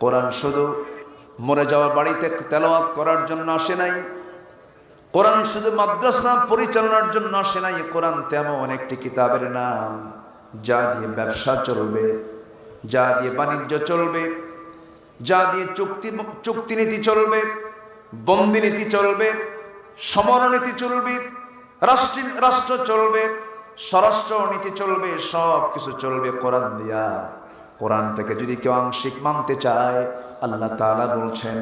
কোরআন শুধু মরে যাওয়া বাড়িতে তেলাওয়াত করার জন্য আসে নাই, কোরআন শুধু মাদ্রাসা পরিচালনার জন্য আসে নাই। কোরআন তেমন একটি কিতাবের নাম যা দিয়ে ব্যবসা চলবে, যা দিয়ে বাণিজ্য চলবে, যা দিয়ে চুক্তিনীতি চলবে, বন্দিনীতি চলবে, সমরনীতি চলবে, রাষ্ট্র চলবে, স্বরাষ্ট্র নীতি চলবে, সব কিছু চলবে কোরআন দিয়া। কোরআনটাকে যদি কেউ আংশিক মানতে চায়, আল্লাহ তাআলা বলছেন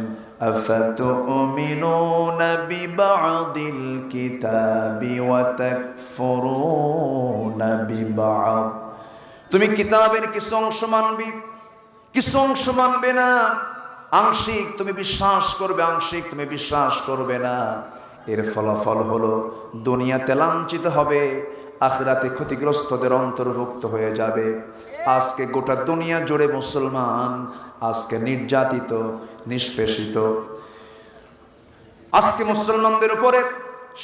আফাতুমিনুনা বিবাদিল কিতাবি ওয়া তাকফুরুনা বিবাদ। তুমি কিতাবের কিছু অংশ মানবি, কিছু অংশ মানবে না। আংশিক তুমি বিশ্বাস করবে, আংশিক তুমি বিশ্বাস করবে না। এর ফলাফল হলো দুনিয়াতে লাঞ্ছিত হবে, আখিরাতে ক্ষতিগ্রস্তদের অন্তর্ভুক্ত হয়ে যাবে। আজকে গোটা দুনিয়া জুড়ে মুসলমান আজকে নির্যাতিত, নিষ্পেষিত। আজকে মুসলমানদের উপরে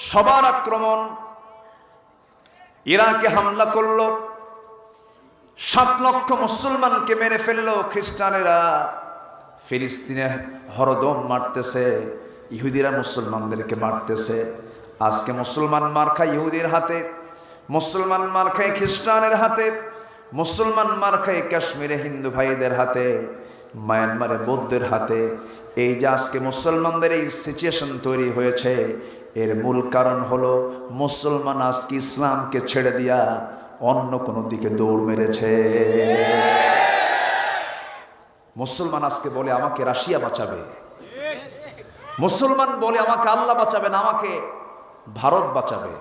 সবার আক্রমণ। ইরাকে হামলা করলো, 7 লক্ষ মুসলমানকে মেরে ফেললো খ্রিস্টানেরা। ফিলিস্তিনে হরদম মারতেছে, ইহুদিরা মুসলমানদেরকে মারতেছে। আজকে মুসলমান মার খায় ইহুদির হাতে, মুসলমান মার খায় খ্রিস্টানের হাতে, মুসলমান মার খায় কাশ্মীরে হিন্দু ভাইদের হাতে, মায়ানমারে বৌদ্ধের হাতে। এই যে আজকে মুসলমানদের এই সিচুয়েশন তৈরি হয়েছে, এর মূল কারণ হলো মুসলমান আজকে ইসলামকে ছেড়ে দিয়া অন্য কোনো দিকে দৌড় মেরেছে। মুসলমান আজকে বলে আমাকে রাশিয়া বাঁচাবে, মুসলমান বলে আমাকে আল্লাহ বাঁচাবেন, আমাকে ভারত বাঁচাবে,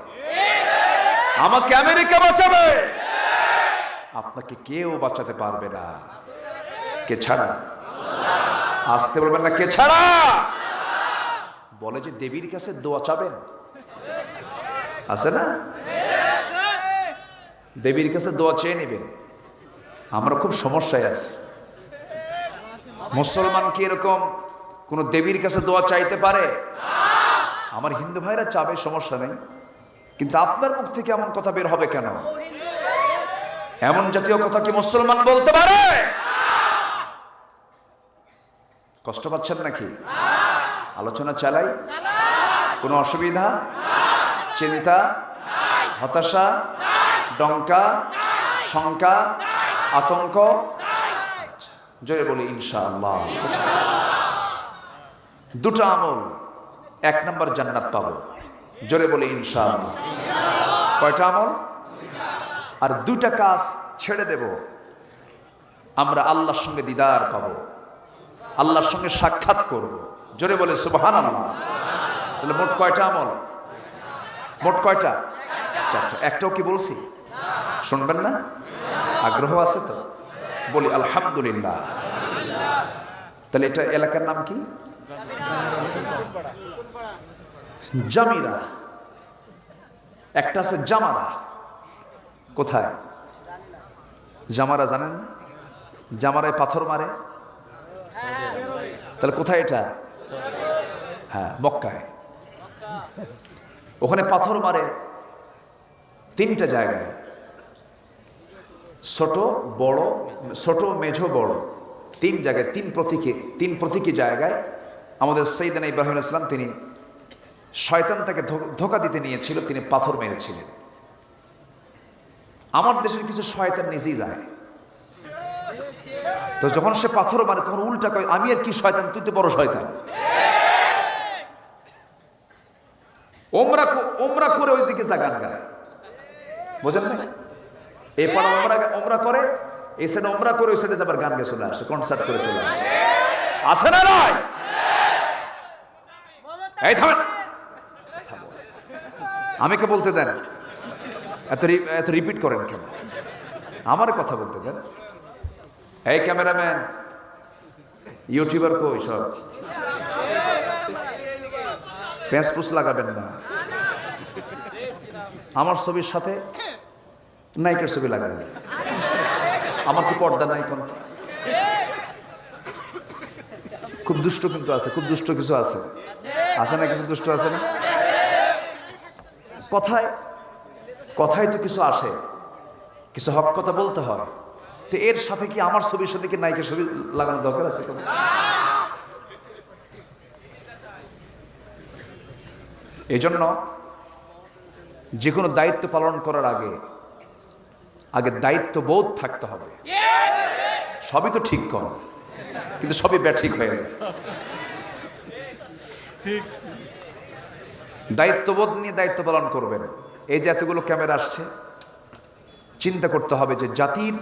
আমাকে আমেরিকা বাঁচাবে। আপনাকে কেউ বাঁচাতে পারবে না। কে ছাড়া? আসতে বলবেন না, কে ছাড়া? বলে যে দেবীর কাছে দোয়া চাবেন, আছে না? দেবীর কাছে দোয়া চেয়ে নেবেন। আমরা খুব সমস্যায় আছি। মুসলমান কি এরকম কোন দেবীর কাছে দোয়া চাইতে পারে? আমার হিন্দু ভাইরা চাবে, সমস্যা নেই, কিন্তু আপনার মুখ থেকে এমন কথা বের হবে কেন? এমন জাতীয় কথা কি মুসলমান বলতে পারে? কষ্ট পাচ্ছেন নাকি? আলোচনা চালাই? কোনো অসুবিধা, চিন্তা, হতাশা, ডঙ্কা, শঙ্কা, আতঙ্ক? জোরে বলি ইনশাআল্লাহ। দুটো আমল, 1 নম্বর জান্নাত পাবো। জোরে বলি ইনশাআল্লাহ। কয়টা আমল? আর 2টা কাজ ছেড়ে দেব, আমরা আল্লাহর সঙ্গে দিদার পাবো, আল্লাহর সঙ্গে সাক্ষাৎ করব। জোরে বলে সুবহানাল্লাহ। তাহলে মোট কয়টা আমল? মোট কয়টা? 4টা। একটাও কি বলছি? শুনবেন না? আগ্রহ আছে তো? বলি আলহামদুলিল্লাহ। তাহলে এটা এলাকার নাম কি? জামিরা। একটা আছে জামারা। কোথায়? জামারা জানেন না? জামারায় পাথর মারে। তাহলে কোথায় এটা? হ্যাঁ, মক্কায়। ওখানে পাথর মারে 3টা জায়গায়, ছোট বড়, ছোট মেঝো বড়, 3 জায়গায়, 3 প্রতীকী জায়গায়। আমাদের সাইয়েদনা ইব্রাহিম আলাইহিস সালাম, তিনি শয়তান তাকে ধোঁকা দিতে নিয়েছিল, তিনি পাথর মেরেছিলেন। আমার দেশের কিছু শয়তান নিজেই যায়, তো যখন সে পাথর মারে তখন উল্টা কয় আমি আর কি শয়তান, তুই তো বড় শয়তান। ওমরা করে ওই দিকে যা গান গায়, বোঝেন না? এই পাড়া ওমরা করে, এই সাইডে ওমরা করে, ওই সাইডে আবার গান গেয়ে চলে আসে, কনসার্ট করে চলে আসে। আসে না নয়? এই থামেন, আমাকে বলতে দেন, এত রিপিট করেন কেন? আমার কথা বলতে দেন। এই ক্যামেরাম্যান, ইউটিউবার কই সব? প্যাঁচপুস লাগাবেন না। আমার ছবির সাথে নায়িকার ছবি লাগাবেন। আমার কি পর্দা নাই? কোন খুব দুষ্ট কিন্তু আছে, খুব দুষ্ট কিছু আছে। আছে না কিছু দুষ্ট আছে না? কথায় কথায় তো কিছু আসে, কিছু হক কথা বলতে হয়। তো এর সাথে কি আমার ছবির সাথে কি নায়িকার ছবি লাগানোর দরকার আছে? এই জন্য যে কোনো দায়িত্ব পালন করার আগে দায়িত্ববোধ থাকতে হবে। সবই তো ঠিক কর, কিন্তু সবই ব্যাঠিক হয়ে যায়। দায়িত্ববোধ নিয়ে দায়িত্ব পালন করবেন। এই যে এতগুলো ক্যামেরা আসছে, চিন্তা করতে হবে যে জাতির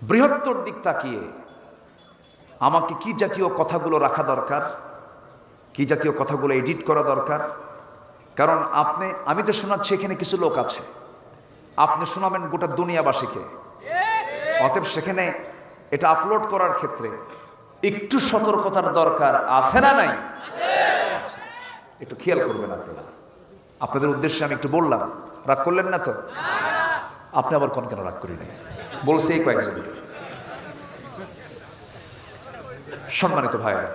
বৃহত্তর দিক তাকিয়ে আমাকে কি জাতীয় কথাগুলো রাখা দরকার, কি জাতীয় কথাগুলো এডিট করা দরকার। কারণ আমি তো শোনাচ্ছি, এখানে কিছু লোক আছে, আপনি শোনাবেন গোটা দুনিয়াবাসীকে। অতএব সেখানে এটা আপলোড করার ক্ষেত্রে একটু সতর্কতার দরকার আছে না নাই? একটু খেয়াল করবেন আপনারা। আপনাদের উদ্দেশ্যে আমি একটু বললাম, রাগ করলেন না তো? আপনি আবার কোন কেন রাগ করি নাই? বলছে এই কয়েকজন। সম্মানিত ভাইরা,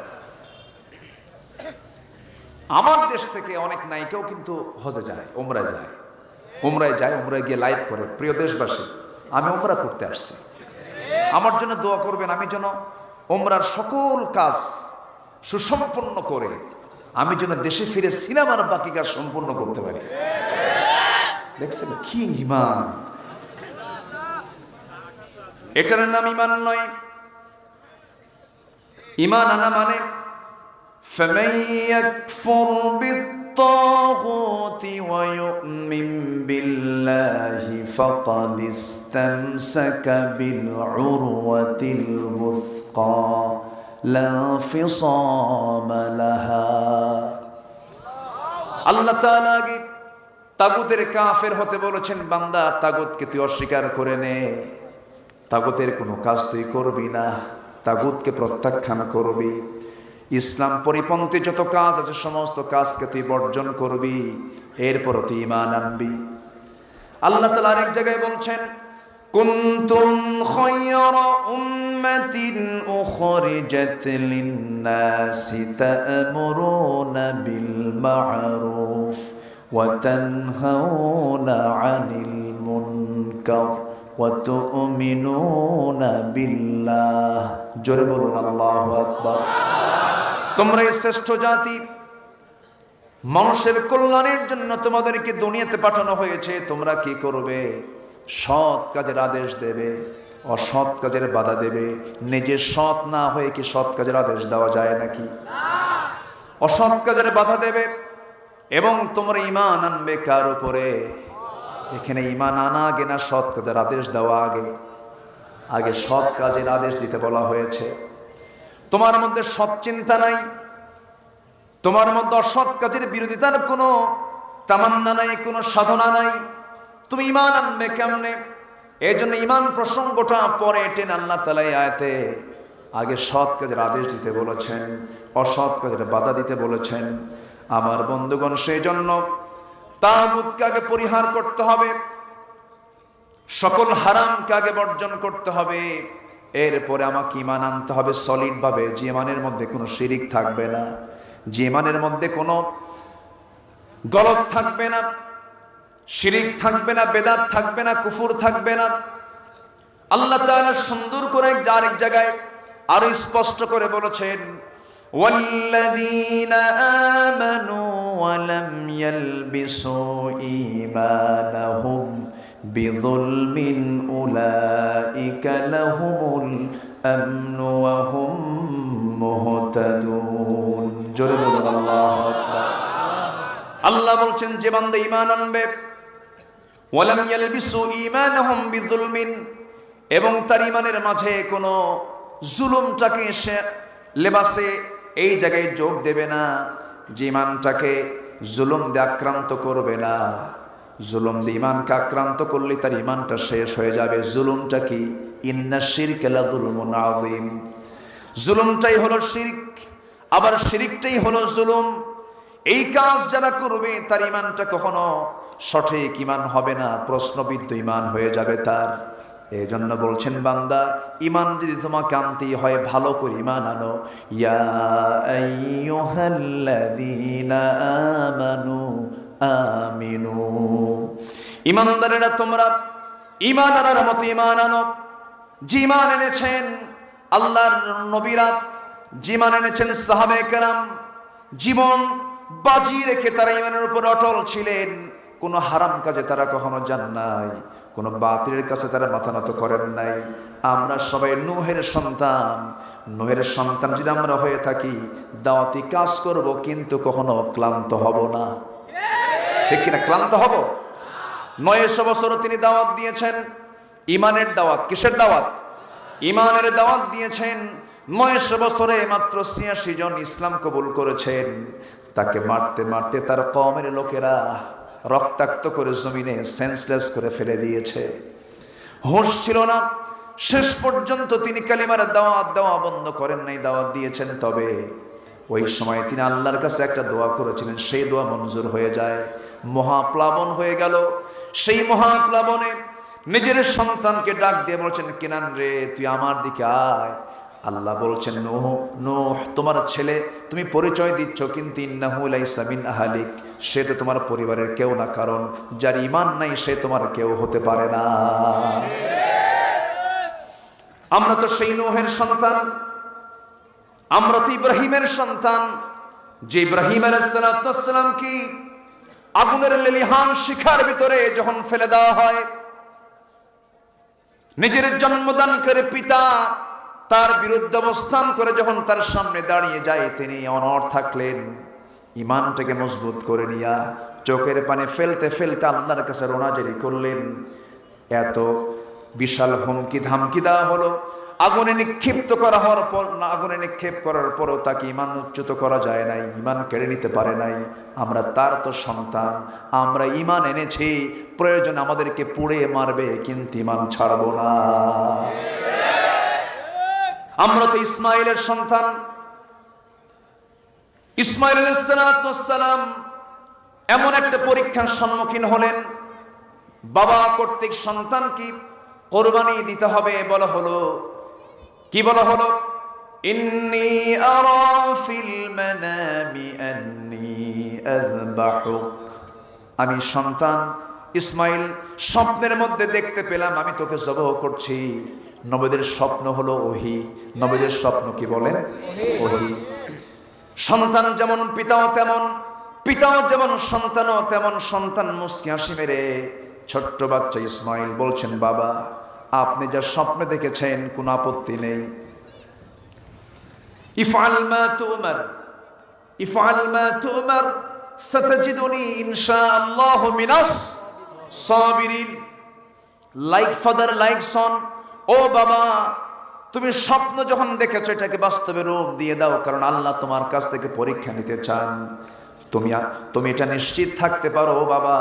আমার দেশ থেকে অনেক নায়িকাও কিন্তু হজে যায়, উমরায় যায়, উমরায় গিয়ে লাইভ করে। প্রিয় দেশবাসী, আমি উমরা করতে আসছি, আমার জন্য দোয়া করবেন। আমি যেন উমরার সকল কাজ সুসম্পন্ন করে আমি যেন দেশে ফিরে সিনেমার বাকি কাজ সম্পূর্ণ করতে পারি। দেখছেন কি ইমান? এটার নাম ইমান নয়। ইমান আনা মানে فَمَن يَكْفُرْ بِالطَّاغُوتِ وَيُؤْمِن بِاللَّهِ فَقَدِ اسْتَمْسَكَ بِالْعُرْوَةِ الْوُثْقَى لَا انفِصَامَ لَهَا। আল্লাহ তাআলা তাগুতের কাফের হতে বলেছেন, বান্দা তাগুতকে তুই অস্বীকার করে নে, তাগুতের কোনো কাজ তুই করবি না, তাগুতকে প্রত্যাখ্যান করবি। ইসলাম পরিপন্থী যত কাজ আছে সমস্ত কাজকে তুই বর্জন করবি, এরপর তুই ঈমান আনবি। আল্লাহ তাআলা আরেক জায়গায় বলছেন, কুনতুম খায়রা উম্মাতিন উখরিজাত লিন-নাসি তা'মুরুনা বিল মা'রুফ ওয়া তানহাউনা আনিল মুনকার ওয়া তু'মিনুনা বিল্লাহ। জোরে বলুন আল্লাহু আকবার। তোমরা এই শ্রেষ্ঠ জাতি, মানুষের কল্যাণের জন্য তোমাদেরকে দুনিয়াতে পাঠানো হয়েছে। তোমরা কি করবে? সৎ কাজের আদেশ দেবে, অসৎ কাজের বাধা দেবে। নিজে সৎ না হয়ে কি সৎ কাজের আদেশ দেওয়া যায় নাকি? অসৎ কাজের বাধা দেবে এবং তোমরা ঈমান আনবে কার উপরে? এখানে ঈমান আনা আগে না সৎ কাজের আদেশ দেওয়া আগে? আগে সৎ কাজের আদেশ দিতে বলা হয়েছে। তোমার মধ্যে সৎ চিন্তা নাই, তোমার মধ্যে অসৎ কাজের বিরোধিতার কোনো তামান্না নাই, কোনো সাধনা নাই, তুমি ঈমান আনবে কেমনে? এই জন্য ঈমান প্রসঙ্গটা পরে টেনে আল্লাহ তাআলা এই আয়াতে আগে সৎ কাজের আদেশ দিতে বলেছেন, অসৎ কাজের বাধা দিতে বলেছেন। আমার বন্ধুগণ, সেই জন্য তাগুতকে আগে পরিহার করতে হবে, সকল হারামকে আগে বর্জন করতে হবে, এরপরে আমাকে ঈমান আনতে হবে সলিড ভাবে, যে ঈমানের মধ্যে কোনো শিরিক থাকবে না, যে ঈমানের মধ্যে কোনো গলত থাকবে না, শিরিক থাকবে না, বেদাত থাকবে না, কুফর থাকবে না। আল্লাহ তাআলা সুন্দর করে আরেক জায়গায় আরো স্পষ্ট করে বলেছেন, ওয়াল্লাযীনা আমানু ওয়া লাম ইয়ালবিসু ঈমানাহুম বিযুলমিন উলাইকা লাহুমুল আমনু ওয়া হুম মুহতাদুন। জোরে বলুন আল্লাহু আকবার। আল্লাহ বলছেন, যে বান্দা ঈমান আনবে, ওয়া লাম ইয়ালবিসু ঈমানাহুম বিযুলমিন, এবং তার ঈমানের মাঝে কোনো জুলুমটাকে সে লেবাসে এই জায়গায় যোগ দেবে না, যে ঈমানটাকে জুলুম দিয়ে আক্রান্ত করবে না। জুলুম দিয়ে ঈমানকে আক্রান্ত করলে তার ঈমানটা শেষ হয়ে যাবে। জুলুমটা কি? ইন্নাশ শিরকা লাযুলমুন আযীম। জুলুমটাই হলো শিরক, আবার শিরকটাই হলো জুলুম। এই কাজ যারা করবে তার ঈমানটা কখনো সঠিক ঈমান হবে না, প্রশ্নবিদ্ধ ঈমান হয়ে যাবে তার। এই জন্য বলছেন বান্দা, ইমান যদি তোমাকে আনতেই হয় ভালো করে ইমান আনো। ইয়া আইয়ুহাল্লাযীনা আমানু আমিনু, ইমানদারেরা তোমরা ইমান আনার মতো ইমান আনো। জীমান এনেছেন আল্লাহর নবীরা, জীমান এনেছেন সাহাবায়ে কেরাম, জীবন বাজি রেখে তারা ইমানের উপর অটল ছিলেন। কোনো হারাম কাজে তারা কখনো যান নাই, কোনো বাতিলের কাছে তারা মাথা নত করেন নাই। আমরা সবাই নূহের সন্তান। নূহের সন্তান যদি আমরা হয়ে থাকি, দাওয়াতি কাজ করব কিন্তু কখনো ক্লান্ত হব না, ঠিক কিনা? ক্লান্ত হব? 900 বছরও তিনি দাওয়াত দিয়েছেন, ইমানের দাওয়াত। কিসের দাওয়াত? ইমানের দাওয়াত দিয়েছেন। 900 বছরে মাত্র 86 জন ইসলাম কবুল করেছেন। তাকে মারতে মারতে তার কওমের লোকেরা রক্তাক্ত করে জমিনে সেন্সলেস করে ফেলে দিয়েছে। হুঁশ ছিল না। শেষ পর্যন্ত তিনি কালিমার দাওয়াত দেওয়া বন্ধ করেন নাই, দাওয়াত দিয়েছেন। তবে ওই সময় তিনি আল্লাহর কাছে একটা দোয়া করেছিলেন, সেই দোয়া মঞ্জুর হয়ে যায়। মহাপ্লাবন হয়ে গেল। সেই মহাপ্লাবনে নিজের সন্তানকে ডাক দিয়ে বলছেন, কিনান রে, তুই আমার দিকে আয়। আল্লাহ বলছেন, নূহ, নূহ তোমার ছেলে, তুমি পরিচয় দিচ্ছ কিন্তু ইন্নাহু লাইসা মিন আহলিক, সে তো তোমার পরিবারের কেউ না, কারণ যার ঈমান নাই সে তোমার কেউ হতে পারে না। আমরা তো সেই নূহের সন্তান, আমরা তো ইব্রাহিমের সন্তান। যে ইব্রাহিম আলাইহিস সালাম কি আগুনের লেলিহান শিখার ভিতরে যখন ফেলে দেওয়া হয়, নিজের জন্মদান করে পিতা তার বিরুদ্ধে অবস্থান করে যখন তার সামনে দাঁড়িয়ে যায়, তিনি অনড় থাকলেন। ইমানটাকে মজবুত করে নিয়া চোখের পানি ফেলতে ফেলতে আল্লাহর কাছে রোনাজারি করলেন। এত বিশাল হুমকি ধামকি দেওয়া হলো, আগুনে নিক্ষিপ্ত করা হওয়ার পর, আগুনে নিক্ষেপ করার পরও তাকে ইমান উচ্যুত করা যায় নাই, ইমান কেড়ে নিতে পারে নাই। আমরা তার তো সন্তান, আমরা ইমান এনেছি, প্রয়োজন আমাদেরকে পুড়ে মারবে কিন্তু ইমান ছাড়বো না। আমরা তো ইসমাইলের সন্তান। ইসমাইল আলাইহিস সালাম এমন একটা পরীক্ষার সম্মুখীন হলেন, বাবা কর্তৃক সন্তান কি কোরবানি দিতে হবে বলা হলো। কি বলা হলো? ইন্নী আরা ফিল মানামি আন্নী আযবাহুক, আমি সন্তান ইসমাইল স্বপ্নের মধ্যে দেখতে পেলাম আমি তোকে জবাহ করছি। নবীদের স্বপ্ন হলো ওহী। নবীদের স্বপ্ন কি বলেন? ওহী। সন্তান যেমন পিতাও তেমন, পিতাও যেমন সন্তানও তেমন। সন্তান মুস্কি হাসি মেরে ছোট্ট বাচ্চা ইসমাইল বলছেন, বাবা আপনি যা স্বপ্ন দেখেছেন কোনো আপত্তি নেই। ইফআল মা তুমার, ইফআল মা তুমার সাতাজিদুনি ইনশাআল্লাহু মিনাস সাবিরিন। লাইক ফাদার লাইক সন, ও বাবা তুমি স্বপ্ন যখন দেখেছো এটাকে বাস্তবে রূপ দিয়ে দাও, কারণ আল্লাহ তোমার কাছ থেকে পরীক্ষা নিতে চান। তুমি এটা নিশ্চিত থাকতে পারো, ও বাবা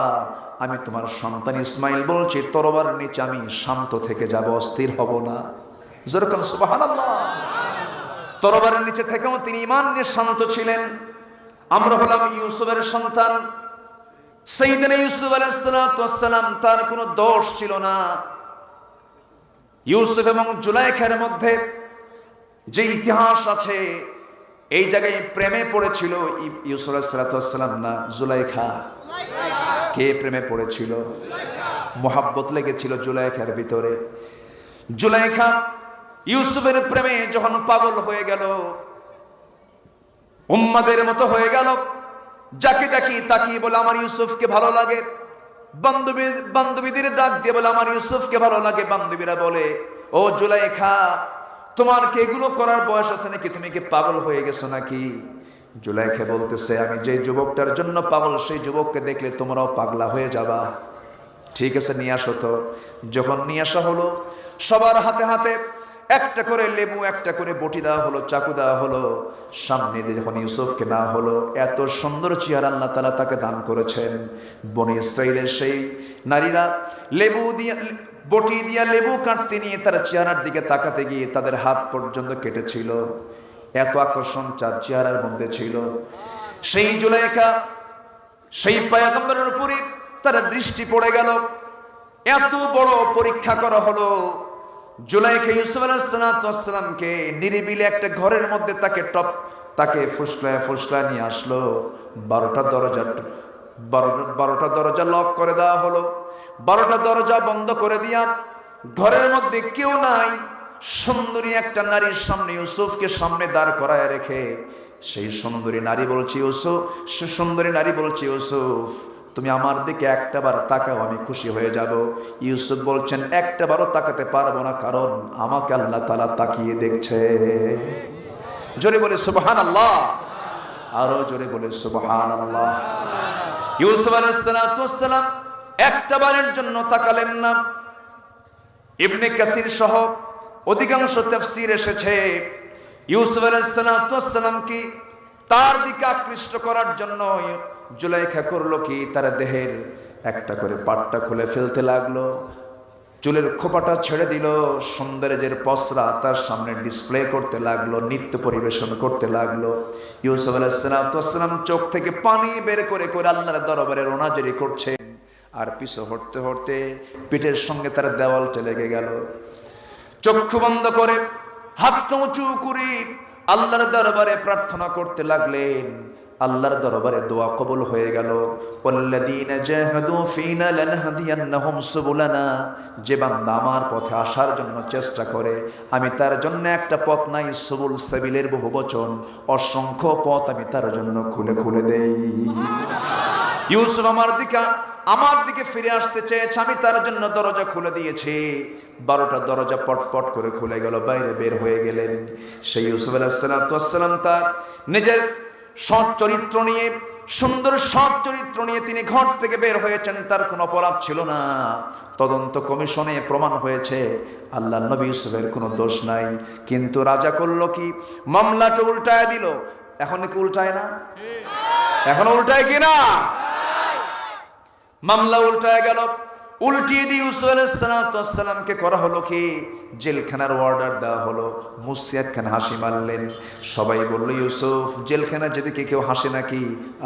আমি তোমার সন্তান ইসমাইল বলছি, তরবার নিচে আমি শান্ত থেকে যাব, অস্থির হব না। যেরকম সুবহানাল্লাহ, তরবারের নিচে থেকেও তিনি ঈমান নিয়ে শান্ত ছিলেন। আমরা হলাম ইউসুফের সন্তান। সাইয়েদনা ইউসুফ আলাইহিস সালাম, তার কোনো দোষ ছিল না। ইউসুফ এবং জুলাইখার মধ্যে যে ইতিহাস আছে, এই জায়গায় প্রেমে পড়েছিল ইউসুফ আলাইহিস সালাম না জুলাইখা? কে প্রেমে পড়েছিল? মোহাব্বত লেগেছিল জুলাইখার ভিতরে। জুলাইখা ইউসুফের প্রেমে যখন পাগল হয়ে গেল, উম্মাদের মতো হয়ে গেল, যাকে দেখি তাকিয়ে বলে আমার ইউসুফকে ভালো লাগে। বান্ধবীদের ডাক দিয়ে বলে আমার ইউসুফকে ভালো লাগে। বান্ধবীরা বলে, ও জুলাইখা তোমার কি এগুলো করার বয়স আছে নাকি? তুমি কি পাগল হয়ে গেছো নাকি? জুলাইখা বলতেছে, আমি যে যুবকটার জন্য পাগল সেই যুবককে দেখলে তোমরাও পাগলা হয়ে যাবা। ঠিক আছে নিয়ে আসো তো। যখন নিয়ে আসা হলো, সবার হাতে হাতে একটা করে লেবু, একটা করে বটি দেওয়া হলো, চাকু দেওয়া হলো। সামনে দিয়ে যখন ইউসুফকে না হলো, এত সুন্দর চেহারা আল্লাহ তাআলা তাকে দান করেছেন। বনী ইসরাইলের সেই নারীরা লেবু দিয়ে, বটি দিয়া লেবু কাটতে নিয়ে তার চেহারার দিকে তাকাতে গিয়ে তাদের হাত পর্যন্ত কেটেছিল। এত আকর্ষণ তার চেহারার মধ্যে ছিল। সেই জুলাইখা, সেই পয়গম্বরের উপরে তার দৃষ্টি পড়ে গেল। এত বড় পরীক্ষা করা হলো। জুলাইখা ইউসুফ আলাইহিস সালামকে নিরিবিলি একটা ঘরের মধ্যে তাকে ফুসলায় নিয়ে আসলো। 12টা দরজা লক করে দেওয়া হলো। 12টা দরজা বন্ধ করে দিয়া ঘরের মধ্যে কেউ নাই। সুন্দরী একটা নারীর সামনে ইউসুফকে সামনে দাঁড় করায় রেখে সেই সুন্দরী নারী বলছে ইউসুফ তুমি আমার দিকে একটাবার তাকাও, আমি খুশি হয়ে যাব। ইউসুফ বলছেন একটাবারও তাকাতে পারবো না, কারণ আমাকে আল্লাহ তাআলা তাকিয়ে দেখছে। জোরে বলে সুবহানাল্লাহ, আরো জোরে বলে সুবহানাল্লাহ। ইউসুফ আলাইহিস সালাম একটাবারের জন্য তাকালেন না। ইবনে কাসির সহ অধিকাংশ তাফসীর এসেছে ইউসুফ আলাইহিস সালামকে তার দিকে আকৃষ্ট করার জন্য জুলাইখা করলো কি, তার দেহের একটা করে পাটটা খুলে ফেলতে লাগলো, চুলের খোপাটা ছেড়ে দিল, সৌন্দর্যের পসরা তার সামনে ডিসপ্লে করতে লাগলো, নৃত্য পরিবেশন করতে লাগলো। ইউসুফ আলাইহিস চোখ থেকে পানি বের করে করে আল্লাহর দরবারে রোনাজারি করছে, আর পিছু হটতে হটতে পিঠের সঙ্গে তার দেওয়ালটা লেগে গেল। চক্ষু বন্ধ করে হাতটা উঁচু করে আল্লাহর দরবারে প্রার্থনা করতে লাগলেন। আল্লাহর দরবারে দোয়া কবুল হয়ে গেল। ওয়াল্লাযীনা জাহাদু ফীনা লানহাদিয়ান্নাহুম সুবুলানা, যে বান্দা আমার পথে আসার জন্য চেষ্টা করে আমি তার জন্য একটা পথ নাই, সুবুল সাবিলের বহুবচন, অসংখ্য পথ আমি তার জন্য খুলে খুলে দেই। ইউসুফ আমার দিকে ফিরে আসতে চেয়েছে, আমি তার জন্য দরজা খুলে দিয়েছি। 12টা দরজা পটপট করে খুলে গেল, বাইরে বের হয়ে গেলেন। সেই ইউসুফ আলাইহিস সালাম তার নিজের সৎ চরিত্র নিয়ে, সুন্দর সৎ চরিত্র নিয়ে তিনি ঘর থেকে বের হয়েছেন। তার কোনো অপরাধ ছিল না। তদন্ত কমিশনে প্রমাণ হয়েছে আল্লাহ নবী ইউসুফের কোনো দোষ নাই। কিন্তু রাজা করলো কি, মামলাটা উল্টায় দিল। এখন কি উল্টায় না? এখন উল্টায় কিনা? মামলা উল্টায় গেল। উল্টিয়ে দিয়ে ইউসুফ আলাইহিস সালামকে করা হলো কি, জেলখানার অর্ডার দেওয়া হলো। মুসিয়াত খান হাসি মারলেন। সবাই বলল ইউসুফ জেলখানা যেদিকে কেউ হাসে নাকি?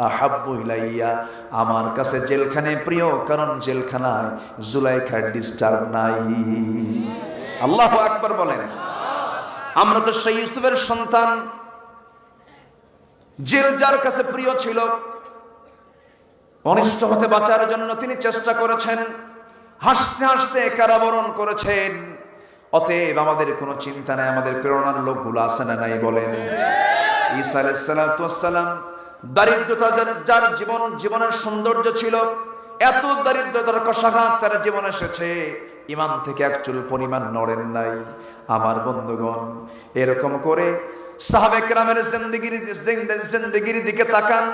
আহাব্বু ইলাইয়া, আমার কাছে জেলখানায় প্রিয়, কারণ জেলখানায় জুলাইখার ডিস্টার্ব নাই। আল্লাহু আকবার বলেন। আমরা তো সেই ইউসুফের সন্তান। জেল যার কাছে প্রিয় ছিল, অনিষ্ট হতে বাঁচার জন্য তিনি চেষ্টা করেছেন, হাসতে হাসতে কারাবরণ করেছেন। অতএব আমাদের কোনো চিন্তা নাই, আমাদের প্রেরণার লোকগুলো আছে না নাই বলেন? ঈসা আলাইহিস সালাম দারিদ্রতা যার জীবনের সৌন্দর্য ছিল, এত দারিদ্রতার কষাঘাত তার জীবনে এসেছে, ইমান থেকে এক চুল পরিমাণ নড়েন নাই। আমার বন্ধুগণ, এরকম করে সাহাবে কেরামের জিন্দেগির দিকে তাকান।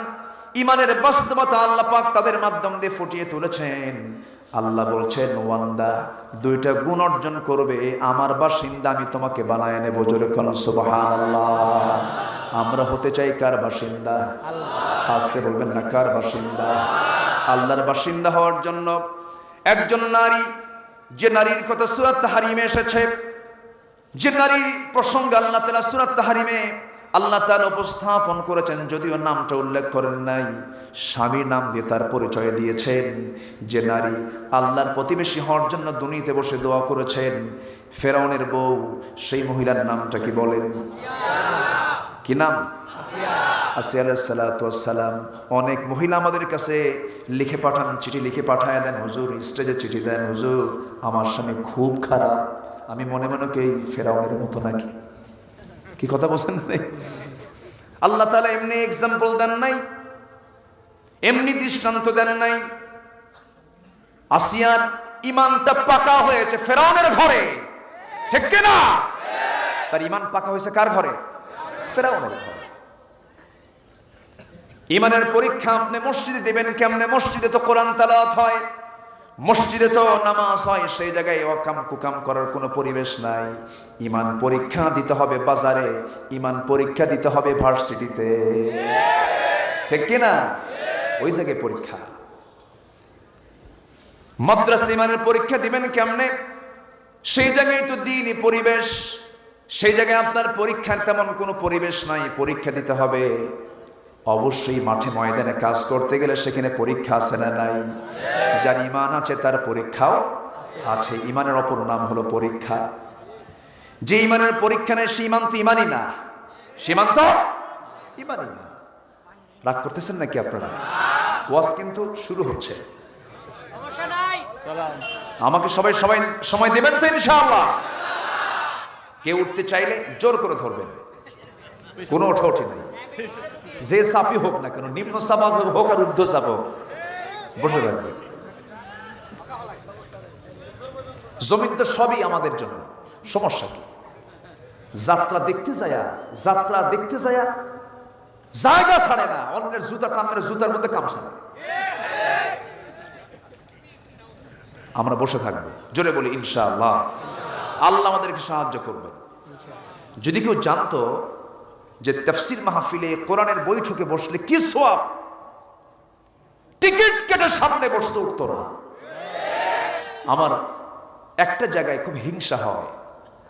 ইমানের বাস্তবতা আল্লাহ পাক তাদের মাধ্যম দিয়ে ফুটিয়ে তুলেছেন। আল্লাহ বলছেন ওয়ান্দা, 2টা গুণ অর্জন করবে আমার বাসিন্দা আমি তোমাকে বানায় নেব। জোরে কোন সুবহানাল্লাহ। আমরা হতে চাই কার বাসিন্দা? আসতে বলবেন না, কার বাসিন্দা? আল্লাহর বাসিন্দা হওয়ার জন্য একজন নারী, যে নারীর কথা সূরা তাহরিমে এসেছে, যে নারীর প্রসঙ্গে আল্লাহ তাআলা সূরা তাহরিমে আল্লাহ তাআলা উপস্থাপন করেছেন, যদিও নামটা উল্লেখ করেন নাই, স্বামীর নাম দিয়ে তার পরিচয় দিয়েছেন। যে নারী আল্লাহর প্রতিবেশী হওয়ার জন্য দুনিয়াতে বসে দোয়া করেছেন, ফেরাউনের বউ, সেই মহিলার নামটা কি বলেন? কি নাম? আসিয়া আলাইহিস সালাম। অনেক মহিলা আমাদের কাছে লিখে পাঠান, চিঠি লিখে পাঠায় দেন, হুজুর স্টেজে চিঠি দেন, হুজুর আমার স্বামী খুব খারাপ। আমি মনে মনে কি ফেরাউনের মতো নাকি? কি কথা বলছেন? আল্লাহ তাআলা এমনি এক্সাম্পল দেন নাই, এমনি দৃষ্টান্ত দেন নাই। আসিয়ার ইমানটা পাকা হয়েছে ফেরাউনের ঘরে, ঠিক কি না? তার ইমান পাকা হয়েছে কার ঘরে? ফেরাউনের ঘরে। ইমানের পরীক্ষা আপনি মসজিদে দিবেন কেমনে? মসজিদে তো কোরআন তেলাওয়াত হয়, মসজিদে তো নামাজ হয়, সেই জায়গায় অকাম কুকাম করার কোনো পরিবেশ নাই। ইমান পরীক্ষা দিতে হবে বাজারে, ইমান পরীক্ষা দিতে হবে ভার্সিটিতে, ঠিক কিনা? ওই জায়গায় পরীক্ষা। মাদ্রাসা ইমানের পরীক্ষা দিবেন কেমনে? সেই জায়গায় তো দ্বীনি পরিবেশ, সেই জায়গায় আপনার পরীক্ষার তেমন কোনো পরিবেশ নাই। পরীক্ষা দিতে হবে অবশ্যই মাঠে ময়দানে কাজ করতে গেলে সেখানে পরীক্ষা আছে না নাই? যার ইমান আছে তার পরীক্ষাও আছে। ইমানের অপর নাম হলো পরীক্ষা। যে ইমানের পরীক্ষা নেই সে ইমান তো ইমানই না, সীমান তো ইমানই না। রাগ করতেছেন নাকি আপনারা? ওয়াজ কিন্তু শুরু হচ্ছে, আমাকে সবাই সময় দেবেন তো ইনশাআল্লাহ। কেউ উঠতে চাইলে জোর করে ধরবেন, কোনো ওঠাউঠি নেই। যে চাপই হোক না কেন, নিম্ন চাপ হোক আর ঊর্ধ্ব চাপ হোক, বসে থাকবে। জমিন তো সবই আমাদের জন্য, সমস্যা কি? যাত্রা দেখতে যায়া জায়গা ছাড়ে না, অন্যের জুতা টানলে জুতার মধ্যে কাম ছাড়ে। আমরা বসে থাকবো, জোরে বলি ইনশাআল্লাহ। আল্লাহ আমাদেরকে সাহায্য করবেন। যদি কেউ জানতো যে তাফসীর মাহফিলে কোরআনের বৈঠকে বসলে কি সওয়াব, টিকিট কেটে সামনে বসতে উঠতো না। আমার একটা জায়গায় খুব হিংসা হয়,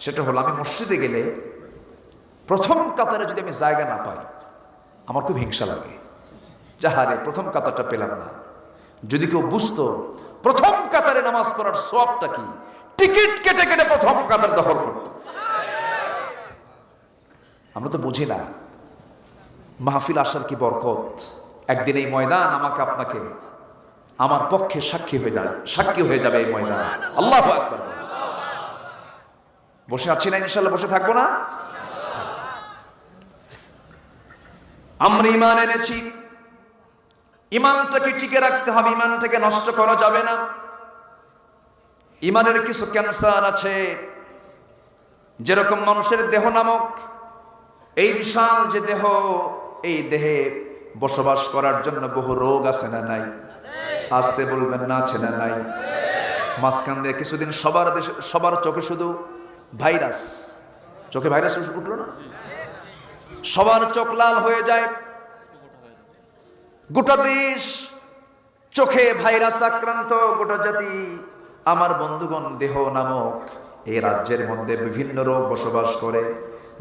সেটা হলো আমি মসজিদে গেলে প্রথম কাতারে যদি আমি জায়গা না পাই, আমার খুব হিংসা লাগে। যাহারে প্রথম কাতারটা পেলাম না। যদি কেউ বুঝতো প্রথম কাতারে নামাজ পড়ার সওয়াবটা কি, টিকিট কেটে কেটে প্রথম কাতার দখল করত। আমরা তো বুঝি না মাহফিল আসার কি বরকত। একদিন এই ময়দান আমাকে আপনাকে আমার পক্ষে সাক্ষী হয়ে যাবে এই ময়দান। আল্লাহু আকবার। বসে আছি না ইনশাআল্লাহ, বসে থাকবো না? আমরা ঈমান এনেছি, ঈমানটাকে টিকে রাখতে হবে, ঈমানটাকে নষ্ট করা যাবে না। ঈমানের কিছু ক্যান্সার আছে, যেরকম মানুষের দেহ নামক এই বিশাল যে দেহ, এই দেহে বসবাস করার জন্য বহু রোগ আছে না নাই? আসতে বলবেন না, আছে না নাই? মাঝখান দিয়ে কিছুদিন সবার চোখে শুধু ভাইরাস, চোখে ভাইরাস উঠলো না? সবার চোখ লাল হয়ে যায়, গোটা দেশ চোখে ভাইরাস আক্রান্ত, গোটা জাতি। আমার বন্ধুগণ, দেহ নামক এই রাজ্যের মধ্যে বিভিন্ন রোগ বসবাস করে।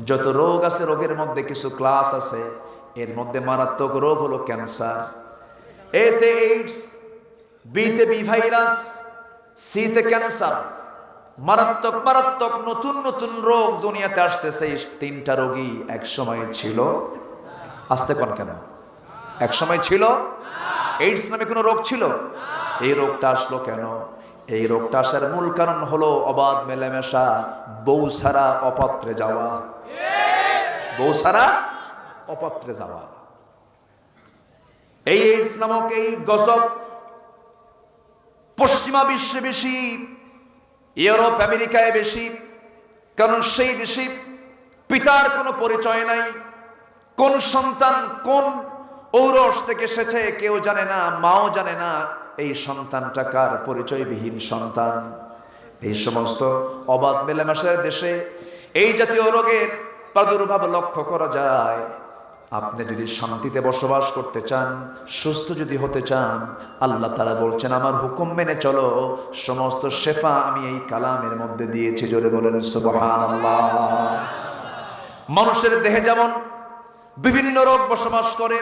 যত রোগ আছে, রোগের মধ্যে কিছু ক্লাস আছে। এর মধ্যে মারাত্মক রোগ হলো ক্যান্সার। এতে এইডস, বিতে বি ভাইরাস, সিতে ক্যান্সার। মারাত্মক মারাত্মক নতুন নতুন রোগ দুনিয়াতে আসতেছে। এই তিনটা রোগী এক সময় ছিল। আসতে কোন কেন? এক সময় ছিল। এইডস নামে কোনো রোগ ছিল? এই রোগটা আসলো কেন? এই রোগটা আসার মূল কারণ হলো অবাধ মেলামেশা, বউ ছাড়া অপাত্রে যাওয়া। বউ ছাড়া অপাত্রে যাওয়া। এই এইডস নামক এই গজব পশ্চিমা বিশ্বে বেশি, ইউরোপ আমেরিকায় বেশি। কারণ সেই দেশে পিতার কোনো পরিচয় নাই, কোন সন্তান কোন ঔরস থেকে এসেছে কেউ জানে না, মাও জানে না এই সন্তানটা কার, পরিচয়বিহীন সন্তান। এই সমস্ত অবাধ মেলামেশার দেশে এই জাতীয় রোগের প্রাদুর্ভাব লক্ষ্য করা যায়। আপনি যদি শান্তিতে বসবাস করতে চান, সুস্থ যদি হতে চান, আল্লাহ তাআলা বলছেন আমার হুকুম মেনে চলো, সমস্ত শেফা আমি এই কালামের মধ্যে দিয়েছি। জোরে বলেন সুবহানাল্লাহ। মানুষের দেহে যেমন বিভিন্ন রোগ বসবাস করে,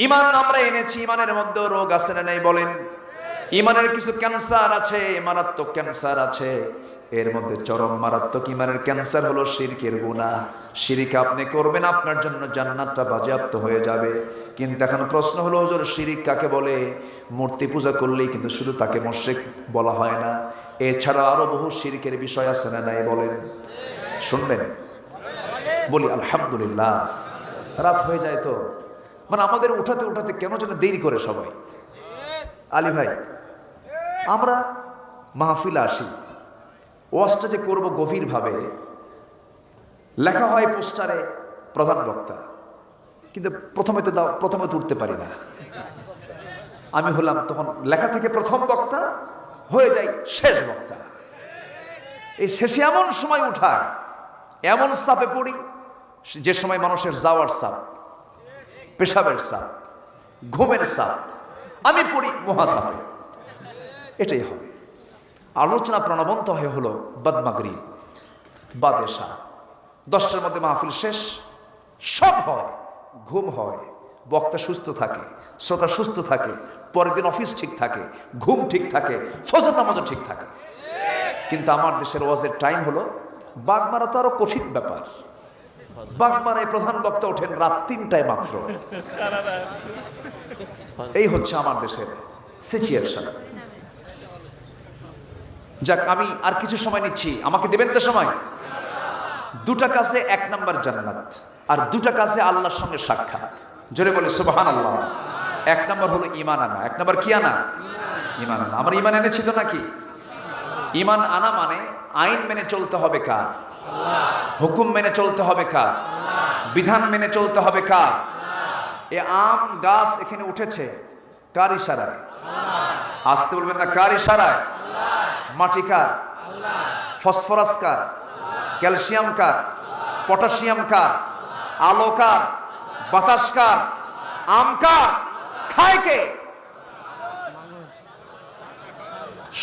ঈমান আমরা এনেছি, ঈমানের মধ্যেও রোগ আছে না নাই বলেন? ঈমানের কিছু ক্যান্সার আছে, মারাত্মক ক্যান্সার আছে। এর মধ্যে চরম মারাত্মক ঈমানের ক্যান্সার হলো শিরকের গুনাহ। শিরিক আপনি করবেন, আপনার জন্য জান্নাতটা বাজেয়াপ্ত হয়ে যাবে। কিন্তু এখন প্রশ্ন হলো, হুজুর শিরিক কাকে বলে? মূর্তি পূজা করলেই কিন্তু শুধু তাকে মুশরিক বলা হয় না, এছাড়া আরো বহু শিরকের বিষয় আছে না নাই বলেন? শুনবেন? বলি আলহামদুলিল্লাহ। রাত হয়ে যায় তো, মানে আমাদের উঠাতে উঠাতে কেন যেন দেরি করে সবাই। আলী ভাই, আমরা মাহফিলে আসি, ওয়াজটা যে করবো গভীরভাবে, লেখা হয় পোস্টারে প্রধান বক্তা, কিন্তু প্রথমে তো উঠতে পারি না। আমি হলাম তখন লেখা থেকে প্রথম বক্তা, হয়ে যাই শেষ বক্তা। এই শেষে এমন সময় উঠায়, এমন চাপে পড়ি যে সময় মানুষের যাওয়ার চাপ, পেশাবের চাপ, ঘুমের চাপ, আমি পড়ি মহাচাপে। এটাই হবে। আলোচনা প্রাণবন্ত হয়ে হলো বাদ-মাগরিব, বাদ-এশা, 10টার মধ্যে মাহফিল শেষ, সব হয়, ঘুম হয়, বক্তা সুস্থ থাকে, শ্রোতা সুস্থ থাকে, পরের দিন অফিস ঠিক থাকে, ঘুম ঠিক থাকে, ফজর নামাজও ঠিক থাকে। কিন্তু আমার দেশের ওয়াজের টাইম হলো, বাগমারা তো আরো কঠিন ব্যাপার। বাগমারায় প্রধান বক্তা ওঠেন রাত 3টায় মাত্র। এই হচ্ছে আমার দেশের সিচুয়েশন। যাক, আমি আর কিছু সময় নিচ্ছি, আমাকে দেবেন তো সময়। দুটা কাজে 1 নাম্বার জান্নাত, আর দুটা কাজে আল্লাহর সঙ্গে সাক্ষাৎ। জোরে বলে সুবহানাল্লাহ। 1 নাম্বার হলো ঈমান আনা। 1 নাম্বার কি আনা? ঈমান আনা। আমরা ঈমান এনেছি তো নাকি? ঈমান আনা মানে আইন মেনে চলতে হবে কার? হুকুম মেনে চলতে হবে কার? বিধান মেনে চলতে হবে কার? এ আম গাছ এখানে উঠেছে কার ইশারায়? আসতে বলবেন না, কার ইশারায়? মাটি কার? ফসফরাস কার? ক্যালসিয়াম কার? পটাশিয়াম কার? আলো কার? বাতাস কার? আম কার? খায় কে?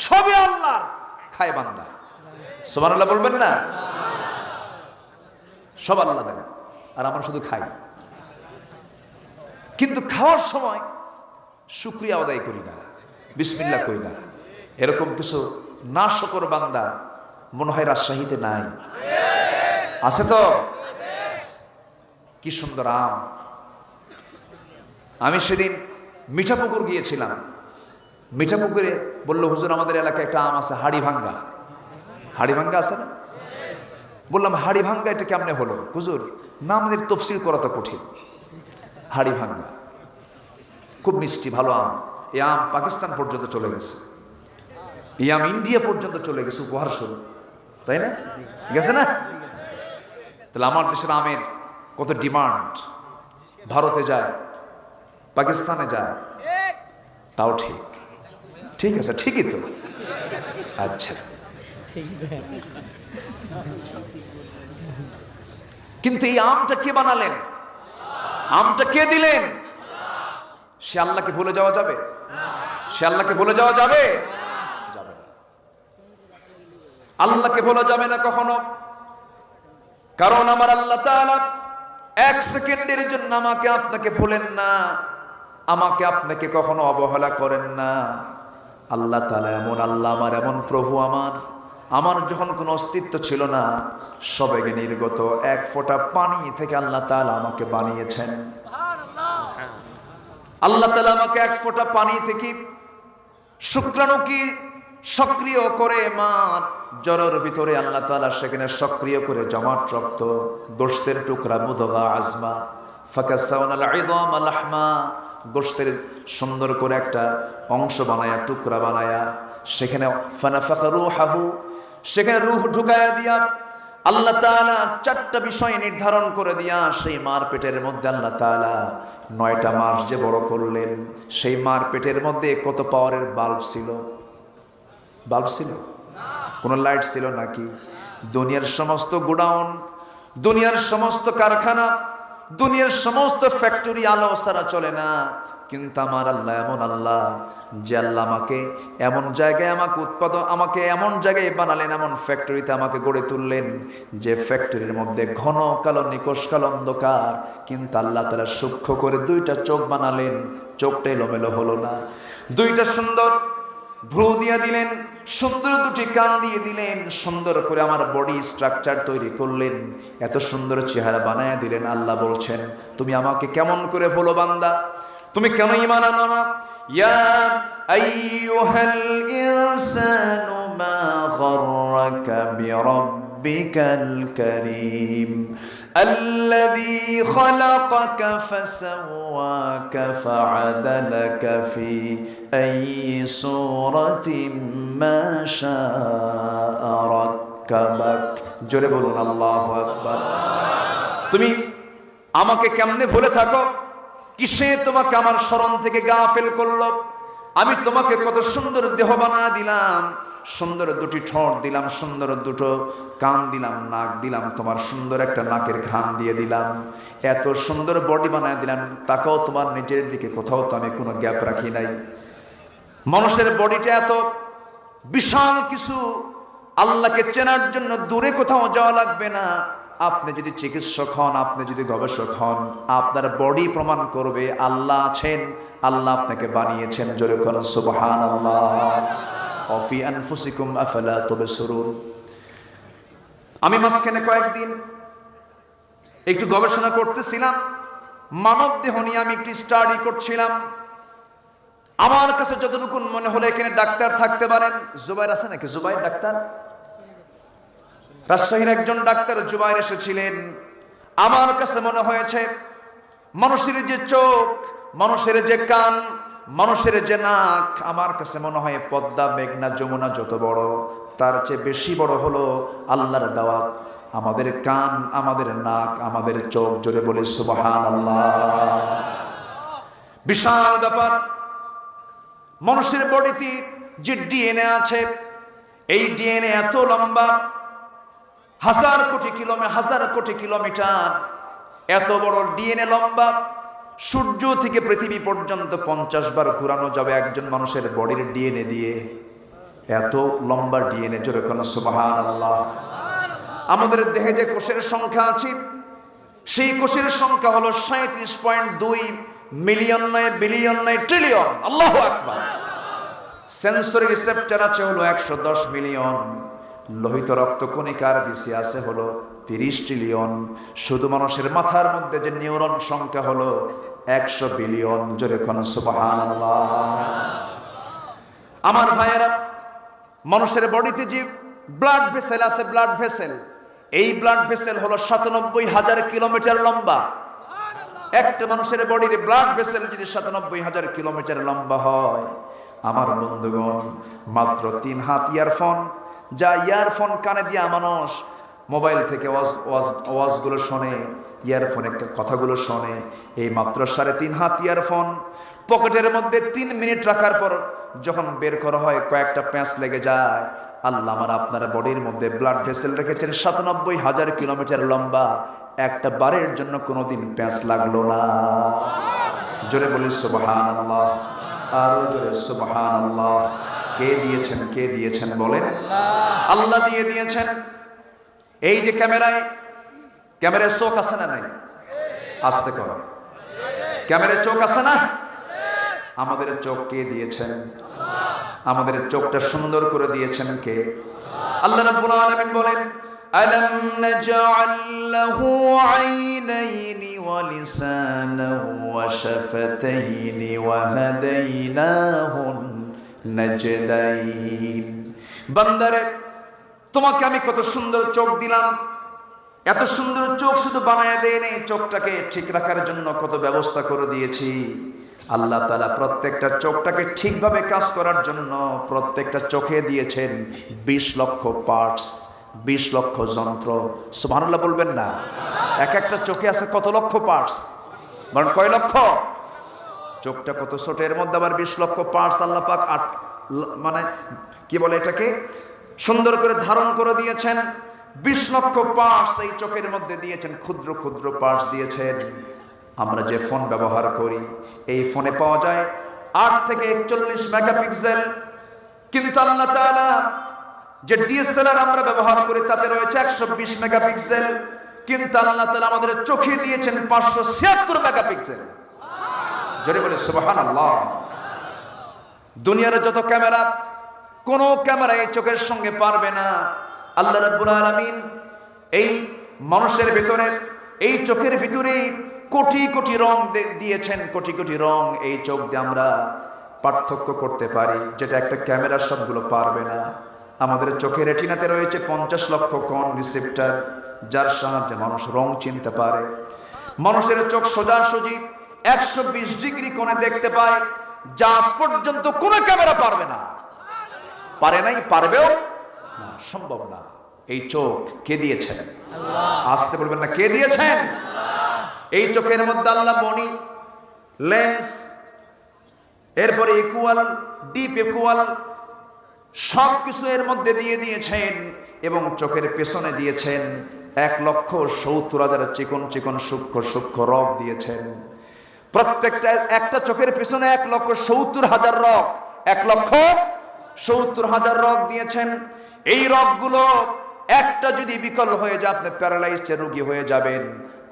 সবই আল্লাহ, খায় বান্দা। সুবহানাল্লাহ বলবেন না? সব আল্লাহ দেন, আর আমরা শুধু খাই। কিন্তু খাওয়ার সময় শুকরিয়া আদায় করি না, বিসমিল্লাহ করি না। এরকম কিছু নাশকর বান্দা মনে হয় রাজশাহীতে নাই? আছে তো? কি সুন্দর আম! আমি সেদিন মিঠাপুকুর গিয়েছিলাম। মিঠাপুকুরে বললো, হুজুর আমাদের এলাকায় একটা আম আছে হাড়ি ভাঙ্গা। হাড়ি ভাঙ্গা আছে না? বললাম হাড়ি ভাঙ্গা এটা কেমনে হলো? হুজুর নামের তফসিল করা তো কঠিন। হাড়ি ভাঙ্গা খুব মিষ্টি, ভালো আম। এই আম পাকিস্তান পর্যন্ত চলে গেছে, এই আম ইন্ডিয়া পর্যন্ত চলে গেছে উপহার স্বরূপ, তাই না? গেছে না? তাহলে আমার দেশের আমের কত ডিমান্ড। ভারতে যায়, পাকিস্তানে যায়, তাও ঠিক। ঠিক আছে, ঠিকই তো। আচ্ছা, কিন্তু এই আমটা কে বানালেন? আমটা কে দিলেন? সে আল্লাহকে ভুলে যাওয়া যাবে? সে আল্লাহকে ভুলে যাওয়া যাবে? যাবে না। আল্লাহকে ভোলা যাবে না কখনো, কারণ আমার আল্লাহ তাআলা 1 সেকেন্ডের জন্য আমাকে আপনাকে ভুলেন না, আমাকে আপনাকে কখনো অবহেলা করেন না। আল্লাহ তাআলা এমন আল্লাহ আমার, এমন প্রভু আমার। আমার যখন কোনো অস্তিত্ব ছিল না, সবেগে নির্গত 1 ফোঁটা পানি থেকে আল্লাহ তাআলা আমাকে বানিয়েছেন। আল্লাহ তাআলা আমাকে 1 ফোঁটা পানি থেকে শুক্রাণুকে সক্রিয় করে মার জরার ভিতরে আল্লাহ তাআলা সেখানে সক্রিয় করে জমাট রক্ত, গোশতের টুকরা, মুদগা, আজমা, ফাকাসাউনাল ইযামা লাহমা, গোশতের সুন্দর করে একটা অংশ বানায়া, টুকরা বানায়া, সেখানে ফানাফাখা রূহাহু, সেখানে রূহ ঢুকায়া দিয়া আল্লাহ তাআলা 4টা বিষয় নির্ধারণ করে দিয়া সেই মার পেটের মধ্যে আল্লাহ তাআলা 9টা মাস যে বড় করলেন, সেই মার পেটের মধ্যে কত পাওয়ারের বাল্ব ছিল? বাল্ব ছিল? কোন লাইট ছিল নাকি? দুনিয়ার সমস্ত গোডাউন, দুনিয়ার সমস্ত কারখানা, দুনিয়ার সমস্ত ফ্যাক্টরি আলো ছাড়া চলে না। কিন্তু আমার আল্লাহ এমন আল্লাহ যে আল্লাহ আমাকে এমন জায়গায় আমাকে এমন জায়গায় বানালেন, এমন ফ্যাক্টরিতে আমাকে গড়ে তুললেন যে ফ্যাক্টরির মধ্যে ঘন কালো নিকশ কালো অন্ধকার, কিন্তু আল্লাহ তাআলা সূক্ষ্ম করে 2টা চোখ বানালেন, চোখটা এলোমেলো হলো না। 2টা সুন্দর ভ্রু দিয়ে দিলেন, সুন্দর 2টি কান দিয়ে দিলেন, সুন্দর করে আমার বডি স্ট্রাকচার তৈরি করলেন, এত সুন্দর চেহারা বানায়া দিলেন। আল্লাহ বলছেন, তুমি আমাকে কেমন করে বলো বান্দা, তুমি কেন ঈমান আনো না? ইয়া আইয়ুহাল ইনসানু মা গাররাকা বিরাব্বিকাল কারীম الذي خلقك فسواك فعدلك في أي صورة ما شاء ركبك। জোরে বলুন আল্লাহু আকবার। তুমি আমাকে কেমনে ভুলে থাকো? কিসে তোমাকে আমার স্মরণ থেকে গাফেল করলো? আমি তোমাকে কত সুন্দর দেহ বানা দিলাম, সুন্দর 2টি ঠোঁট দিলাম, সুন্দর 2টো কান দিলাম, নাক দিলাম, তোমার সুন্দর একটা নাকের ঘ্রাণ দিয়ে দিলাম, এত সুন্দর বডি বানায় দিলাম। তাকাও তোমার নিজের দিকে, কোথাও তো আমি কোনো গ্যাপ রাখি নাই। মানুষের বডিটা এত বিশাল কিছু, আল্লাহকে চেনার জন্য দূরে কোথাও যাওয়া লাগবে না। আপনি যদি চিকিৎসক হন, আপনি যদি গবেষক হন, আপনার বডি প্রমাণ করবে আল্লাহ আছেন, আল্লাহ আপনাকে বানিয়েছেন। জোরে বলুন সুবহানাল্লাহ। অফি আনফুসিকুম আফালা তুবসিরুন। আমি মাঝখানে কয়েকদিন একটু গবেষণা করতেছিলাম, মানব দেহ নিয়ে আমি একটু স্টাডি করছিলাম। আমার কাছে যতটুকু মনে হলো এখানে ডাক্তার থাকতে পারেন। জুবাইর আছে নাকি? জুবাইর ডাক্তার, রাজশাহীর একজন ডাক্তার জুবাইর এসেছিলেন। আমার কাছে মনে হয়েছে মানুষের যে চোখ, মানুষের যে কান, মানুষের যে নাক, আমার কাছে মনে হয় পদ্মা, মেঘনা, যমুনা যত বড়, তার চেয়ে বেশি বড় হলো আল্লাহর দেওয়া আমাদের কান, আমাদের নাক, আমাদের চোখ। জোরে বলে সুবহানাল্লাহ। বিশাল ব্যাপার। মানুষের বডিতে যে ডিএনএ আছে, এই ডিএনএ এত লম্বা, হাজার কোটি কিলোমিটার এত বড় ডিএনএ লম্বা। সূর্য থেকে পৃথিবী পর্যন্ত 50 বার ঘুরানো যাবে একজন মানুষের বডির ডিএনএ দিয়ে। এত লম্বা ডিএনএ। জোরে কোন সুবহানাল্লাহ। আমাদের দেহে যে কোষের সংখ্যা আছে, সেই কোষের সংখ্যা হলো 37.2 মিলিয়ন, নয় বিলিয়ন, নয় ট্রিলিয়ন। আল্লাহু আকবার। সেন্সরি রিসেপ্টর আছে হলো 110 মিলিয়ন। লোহিত রক্তকণিকার বেশি আছে হলো 30 ট্রিলিয়ন। শুধু মানুষের মাথার মধ্যে যে নিউরন সংখ্যা হলো 100 বিলিয়ন। জোরে কোন সুবহানাল্লাহ। আমার ভাইয়েরা, মানুষের বডিতে যে ব্লাড ভেসেল আছে, ব্লাড ভেসেল, এই ব্লাড ভেসেল হলো 97,000 কিলোমিটার লম্বা। একটা মানুষের বডির ব্লাড ভেসেল যদি 97,000 কিলোমিটার লম্বা হয়, আমার বন্ধুগণ, মাত্র 3 হাত ইয়ারফোন, যা ইয়ারফোন কানে দিয়া মানুষ মোবাইল থেকে ওয়াজগুলো শোনে, ইয়ারফোনে কথাগুলো শোনে, এই মাত্র 3.5 হাত ইয়ারফোন পকেটের মধ্যে 3 মিনিট রাখার পর যখন বের করা হয় কয়েকটা প্যাঁচ লেগে যায়। আল্লাহ আমার আপনার বডির মধ্যে ব্লাড ভেসেল রেখেছেন 97,000 কিলোমিটার লম্বা, একটা বারের জন্য কোনোদিন প্যাঁচ লাগলো না। জোরে বলি সুবহানাল্লাহ, আরো জোরে সুবহানাল্লাহ। কে দিয়েছেন? কে দিয়েছেন বলেন? আল্লাহ দিয়ে দিয়েছেন। এই যে ক্যামেরায় চোখ আছে না নাই? আসতে কর। ক্যামেরায় চোখ আছে না? আমাদের চোখ কে দিয়েছেন? আমাদের চোখটা সুন্দর করে দিয়েছেন কে? আল্লাহ রাব্বুল আলামিন বলেন, আলাম নাজআল লাহু আইনাইনি ওয়া লিসানাহু ওয়া শাফাতাইনি ওয়া হাদাইনাহুন নাজদাইন। বান্দারে, তোমাকে আমি কত সুন্দর চোখ দিলাম। এত সুন্দর চোখ শুধু বানায় দেয়নি, চোখটাকে ঠিক রাখার জন্য কত ব্যবস্থা করে দিয়েছি। আল্লাহ তাআলা প্রত্যেকটা চোখটাকে ঠিকভাবে কাজ করার জন্য প্রত্যেকটা চোখে দিয়েছেন 20 লক্ষ পার্টস, 20 লক্ষ যন্ত্র। সুবহানাল্লাহ বলবেন না? এক একটা চোখে আছে কত লক্ষ পার্টস? বলেন কয় লক্ষ? চোখটা কত ছোট, এর মধ্যে আবার 20 লক্ষ পার্টস আল্লাহ পাক মানে কি বলে এটাকে সুন্দর করে ধারণ করে দিয়েছেন। 20 লক্ষ পার্টস এই চোখের মধ্যে দিয়েছেন, ক্ষুদ্র ক্ষুদ্র পার্টস দিয়েছেন। আমরা যে ফোন ব্যবহার করি, এই ফোনে পাওয়া যায় 8 থেকে 41 মেগাপিক্সেল, কিন্তু আল্লাহ তাআলা যে ডিএসএলআর আমরা ব্যবহার করি তাতে রয়েছে 120 মেগাপিক্সেল, কিন্তু আল্লাহ তাআলা আমাদের চোখে দিয়েছেন 576 মেগাপিক্সেল। জোরে বলে সুবহানাল্লাহ। দুনিয়ার যত ক্যামেরা, কোন ক্যামেরা এই চোখের সঙ্গে পারবে না। আল্লাহ রাব্বুল আলামিন এই মানুষের ভিতরে, এই চোখের ভিতরে কোটি কোটি রং দিয়েছেন, কোটি কোটি রং এই চোখ দিয়ে আমরা পার্থক্য করতে পারি, যেটা একটা ক্যামেরার সবগুলো পারবে না। আমাদের চোখের রেটিনাতে রয়েছে 50 লক্ষ কোণ রিসেপ্টর, যার সাহায্যে মানুষ রং চিনতে পারে। মানুষের চোখ সোজাসুজি 120 ডিগ্রি কোণে দেখতে পায়, যা আজ পর্যন্ত কোন ক্যামেরা পারবে না। পারে নাই, পারবেও না, সম্ভব না। এই চোখ কে দিয়েছেন? আল্লাহ। আসতে বলবেন না, কে দিয়েছেন? এই চোখের মধ্যে আল্লাহ মনি, লেন্স, এরপরে ইকুয়াল, ডিপ ইকুয়াল, সবকিছু এর মধ্যে দিয়ে দিয়েছেন। এবং চোখের পেছনে দিয়েছেন 1,70,000 চিকন চিকন সূক্ষ্ম সূক্ষ্ম রগ দিয়েছেন। প্রত্যেকটা একটা চোখের পেছনে 1,70,000 রগ, 1,70,000 রগ দিয়েছেন। এই রগগুলো একটা যদি বিকল হয়ে যায়, আপনি প্যারালাইজড রোগী হয়ে যাবেন।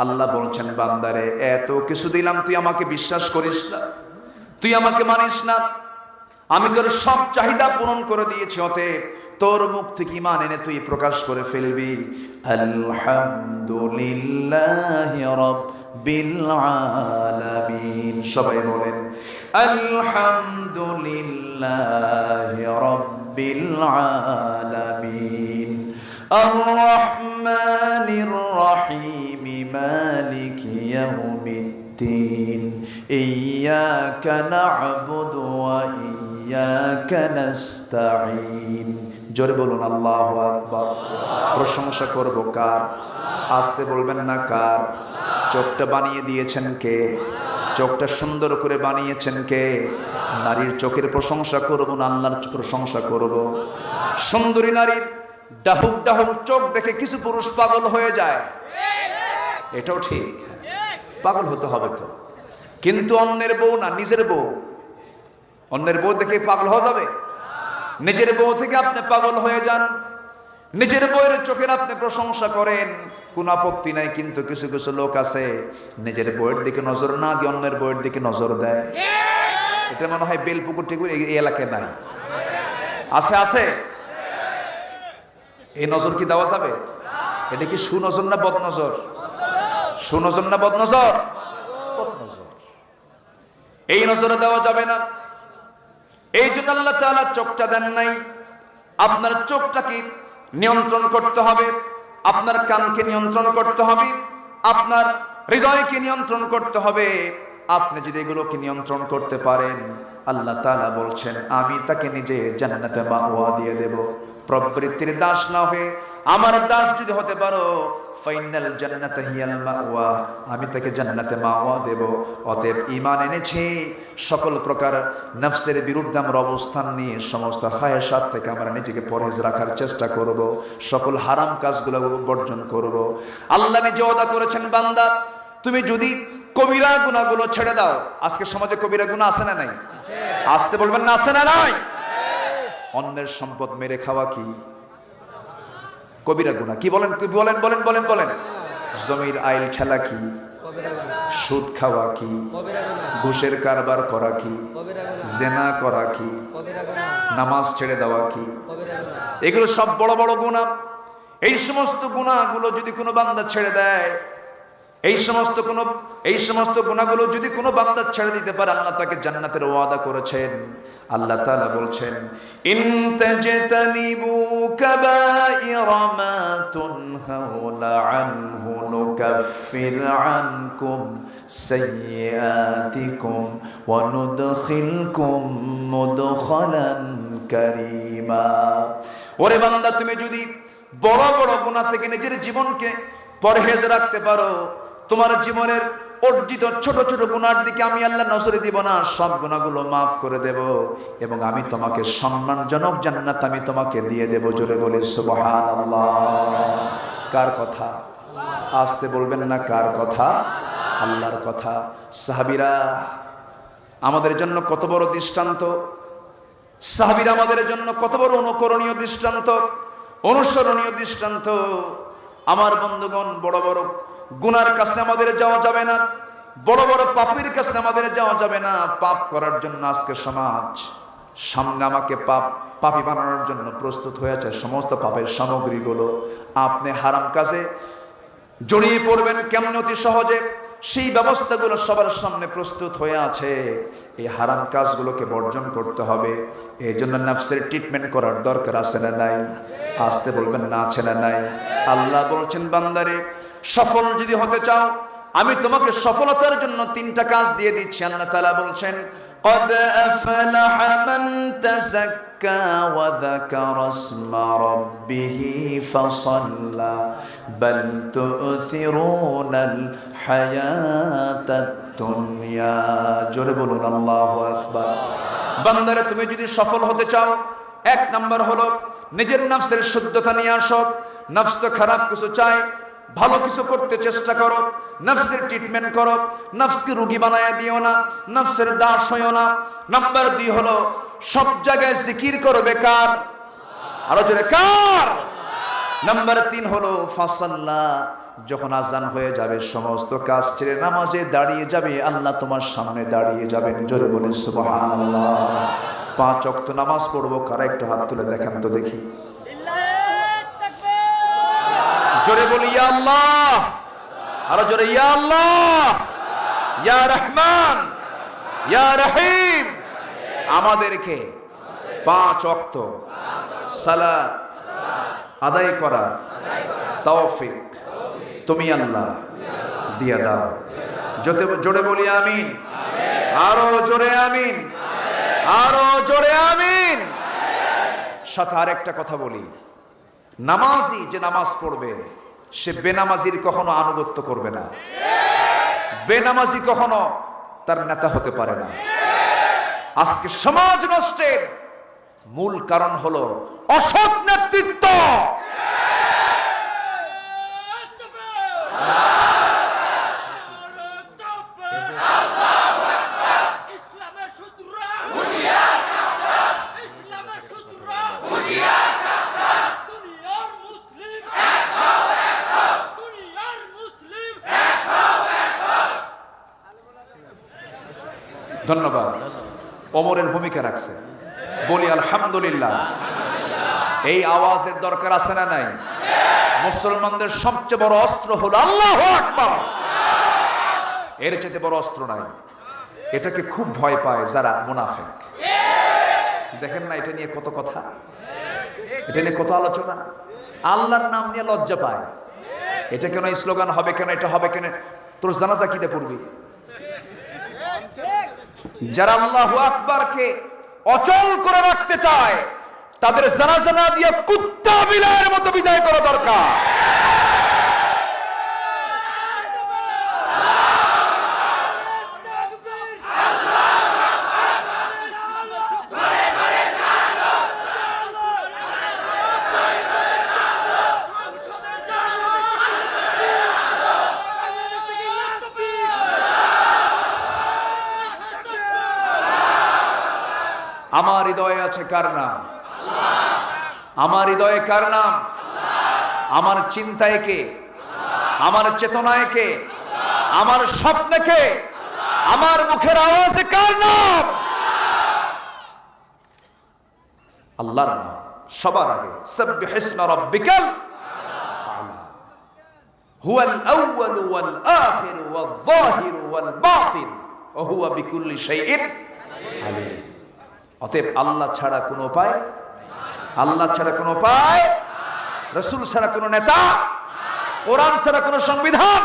আল্লাহ বলছেন, বান্দারে এত কিছু দিলাম, তুই আমাকে বিশ্বাস করিস না, তুই আমাকে মানিস না। আমি তোর সব চাহিদা পূরণ করে দিয়েছি, অতএব তোর মুখ থেকে ঈমান এনে তুই প্রকাশ করে ফেলবি আলহামদুলিল্লাহি রাব্বিল আলামিন। সবাই বলেন আলহামদুলিল্লাহি রাব্বিল আলামিন আর রহমানির রহিম মালিকি ইয়াউমিদ্দিন ইয়্যাকা না'বুদু ওয়া ইয়্যাকা নাস্তাঈন। জোরে বলুন আল্লাহু আকবার। প্রশংসা করব কার? আস্তে বলবেন না কার? চোখটা বানিয়ে দিয়েছেন কে? চোখটা সুন্দর করে বানিয়েছেন কে? নারীর চোখের প্রশংসা করব না আল্লাহর প্রশংসা করব? সুন্দরী নারীর ডাহুক ডাহুক চোখ দেখে কিছু পুরুষ পাগল হয়ে যায়, এটাও ঠিক, পাগল হতে হবে তো, কিন্তু অন্যের বউ না, নিজের বউ। অন্যের বউ দেখে পাগল হয়ে যাবে? নিজের বউ থেকে আপনি পাগল হয়ে যান, নিজের বউয়ের চোখের আপনি প্রশংসা করেন, কোন আপত্তি নাই। কিন্তু কিছু কিছু লোক আছে নিজের বউয়ের দিকে নজর না দিয়ে অন্যের বউয়ের দিকে নজর দেয়। এটা মনে হয় বেলপুকুর টিকুর এই এলাকায় নাই, আছে আছে। এই নজর কি দেওয়া যাবে? এটা কি সুনজর না বদনজর? সুনজর না বদনজর? বদনজর। এই নজরে দেওয়া যাবে না। এই জন্য আল্লাহ তাআলা চোখটা দেন নাই। আপনার চোখটাকে নিয়ন্ত্রণ করতে হবে, আপনার কানকে নিয়ন্ত্রণ করতে হবে, আপনার হৃদয়কে নিয়ন্ত্রণ করতে হবে। আপনি যদি এগুলোকে নিয়ন্ত্রণ করতে পারেন, আল্লাহ তাআলা বলছেন আমি তাকে নিজে জান্নাতে মাওয়া দিয়ে দেব। প্রবৃত্তির দাস না হয়ে আমার দাস যদি হতে পারো, ফাইনাল জান্নাতে হিয়াল মাওয়া, আমি তাকে জান্নাতে মাওয়া দেব। অতএব ঈমান এনেছি, সকল প্রকার নফসের বিরুদ্ধে আমরা অবস্থান নিয়ে সমস্ত খায়েশাত থেকে আমরা নিজেকে পরহেজ রাখার চেষ্টা করব, সকল হারাম কাজগুলো বর্জন করব। আল্লাহ নিজে ওয়াদা করেছেন, বান্দা তুমি যদি কবিরা গুনাহগুলো ছেড়ে দাও। আজকে সমাজে কবিরা গুনাহ আছে না নাই? আসতে বলবেন না, আছে না নাই? অন্যের সম্পদ মেরে খাওয়া কি কবিরা গুনাহ? কি বলেন? কি বলেন? বলেন বলেন বলেন। জমির আইল ঠেলা কি? সুদ খাওয়া কি? ঘুষের কারবার করা কি? জেনা করা কি? নামাজ ছেড়ে দেওয়া কি? এগুলো সব বড় বড় গুনাহ। এই সমস্ত গুনাহগুলো যদি কোনো বান্দা ছেড়ে দেয়, এই সমস্ত গুনাহগুলো যদি কোনো বান্দা ছেড়ে দিতে পারে, আল্লাহ তাকে জান্নাতের ওয়াদা করেছেন। আল্লাহ তাআলা বলছেন ইন তাজতানিবু কাবাইরা মা তুনহাউনা আনহু নুকাফির আনকুম সাইয়্যাতিকুম ওয়া নুদখিলকুম মুদখালান কারীমা। ওরে বান্দা, তুমি যদি বড় বড় গুনাহ থেকে নিজের জীবনকে পরহেজ রাখতে পারো, তোমার জীবনের অর্জিত ছোট ছোট গুনার দিকে আমি আল্লাহ নজরে দিব না, সব গুনাহগুলো মাফ করে দেব এবং আমি তোমাকে সম্মানজনক জান্নাত আমি তোমাকে দিয়ে দেব। জোরে বলে সুবহানাল্লাহ। কার কথা? আসতে বলবেন না কার কথা? আল্লাহর কথা। সাহাবীরা আমাদের জন্য কত বড় দৃষ্টান্ত, সাহাবীরা আমাদের জন্য কত বড় অনুকরণীয় দৃষ্টান্ত, অনুসরণীয় দৃষ্টান্ত। আমার বন্ধুগণ, বড় বড় গুনার কাছে আমাদের যাওয়া যাবে না, বড় বড় পাপীর কাছে আমাদের যাওয়া যাবে না। পাপ করার জন্য আজকে সমাজ সামনে আমাকে পাপী বানানোর জন্য প্রস্তুত হয়েছে। সমস্ত পাপের সামগ্রীগুলো আপনি হারাম কাজে জড়িয়ে পড়বেন কেমন অতি সহজে, সেই ব্যবস্থাগুলো সবার সামনে প্রস্তুত হয়ে আছে। এই হারাম কাজগুলোকে বর্জন করতে হবে। এই জন্য নফসের ট্রিটমেন্ট করার দরকার আছে না নাই? আসতে বলবেন না, আছে না নাই? আল্লাহ বলছেন, বান্দারে সফল যদি হতে চাও, আমি তোমাকে সফলতার জন্য 3টা কাজ দিয়ে দিচ্ছি। আল্লাহ তাআলা বলছেন قد أفلح من تزكى وذكر اسم ربه فصلى بل تؤثرون الحياة الدنيا। জোরে বলুন আল্লাহু আকবার। বান্দারে তুমি যদি সফল হতে চাও, 1 নাম্বার হলো নিজের নফসের শুদ্ধতা নিয়ে আসো। নফস তো খারাপ কিছু চায়, ভালো কিছু করতে চেষ্টা করো, নফসের ট্রিটমেন্ট করো, নফসকে রোগী বানায় দিও না, নফসের দাস হইও না। নাম্বার 2 হলো সব জায়গায় জিকির করো বেকার, আরো জোরে কার। নাম্বার 3 হলো ফাসাল্লা, যখন আজান হয়ে যাবে সমস্ত কাজ ছেড়ে নামাজে দাঁড়িয়ে যাবে, আল্লাহ তোমার সামনে দাঁড়িয়ে যাবেন। জোরে বলে সুবহানাল্লাহ। 5 ওয়াক্ত নামাজ পড়বো কারা একটু হাত তুলে দেখেন তো দেখি। জোরে বলি ইয়া আল্লাহ, আরো জোরে ইয়া আল্লাহ, ইয়া রহমান, ইয়া রহিম। আমাদেরকে 5 ওয়াক্ত সালাত আদায় করার তৌফিক তুমি আল্লাহ দিয়া দাও। জোরে বলি আমিন, আরো জোরে আমিন, আরো জোরে আমিন। সাথে আরেকটা কথা বলি, নামাজি যে নামাজ পড়বে সে বেনামাজির কখনো আনুগত্য করবে না, বেনামাজি কখনো তার নেতা হতে পারে না। আজকে সমাজ নষ্টের মূল কারণ হলো অসৎ নেতৃত্ব। ধন্যবাদ, ওমরের ভূমিকা রাখছে, বলি আলহামদুলিল্লাহ। এই আওয়াজের দরকার আছে না নাই? মুসলমানদের সবচেয়ে বড় অস্ত্র হলো আল্লাহু আকবার, এর চেয়ে বড় অস্ত্র নাই। এটাকে খুব ভয় পায় যারা মুনাফিক। দেখেন না এটা নিয়ে কত কথা, এটা নিয়ে কত আলোচনা। আল্লাহর নাম নিয়ে লজ্জা পায়, এটা কেন স্লোগান হবে, কেন এটা হবে, কেন তোর জানাজা কিতে পড়বি। যারা আল্লাহু আকবারকে অচল করে রাখতে চায় তাদের জানাজা না দিয়ে কুত্তা বিলাইয়ের মতো বিদায় করা দরকার। আমার হৃদয়ে আছে কার নাম? আমার হৃদয়ে কার নাম? আমার চিন্তায় কে? আমার চেতনায় কে? আমার স্বপ্নে কে? আমার মুখের আওয়াজে কার নাম? আল্লাহর নাম সবার আগে। সাব্বিহ ইসমা রাব্বিকাল আ'লা হুয়াল আউয়ালু ওয়াল আখিরু ওয়াল যাহিরু ওয়াল বাতিন ওয়া হুয়া বিকুল্লি শাইইন আলীম। অতএব আল্লাহ ছাড়া কোনো উপায়, আল্লাহ ছাড়া কোনো উপায়, রাসূল ছাড়া কোনো নেতা, কোরআন ছাড়া কোনো সংবিধান।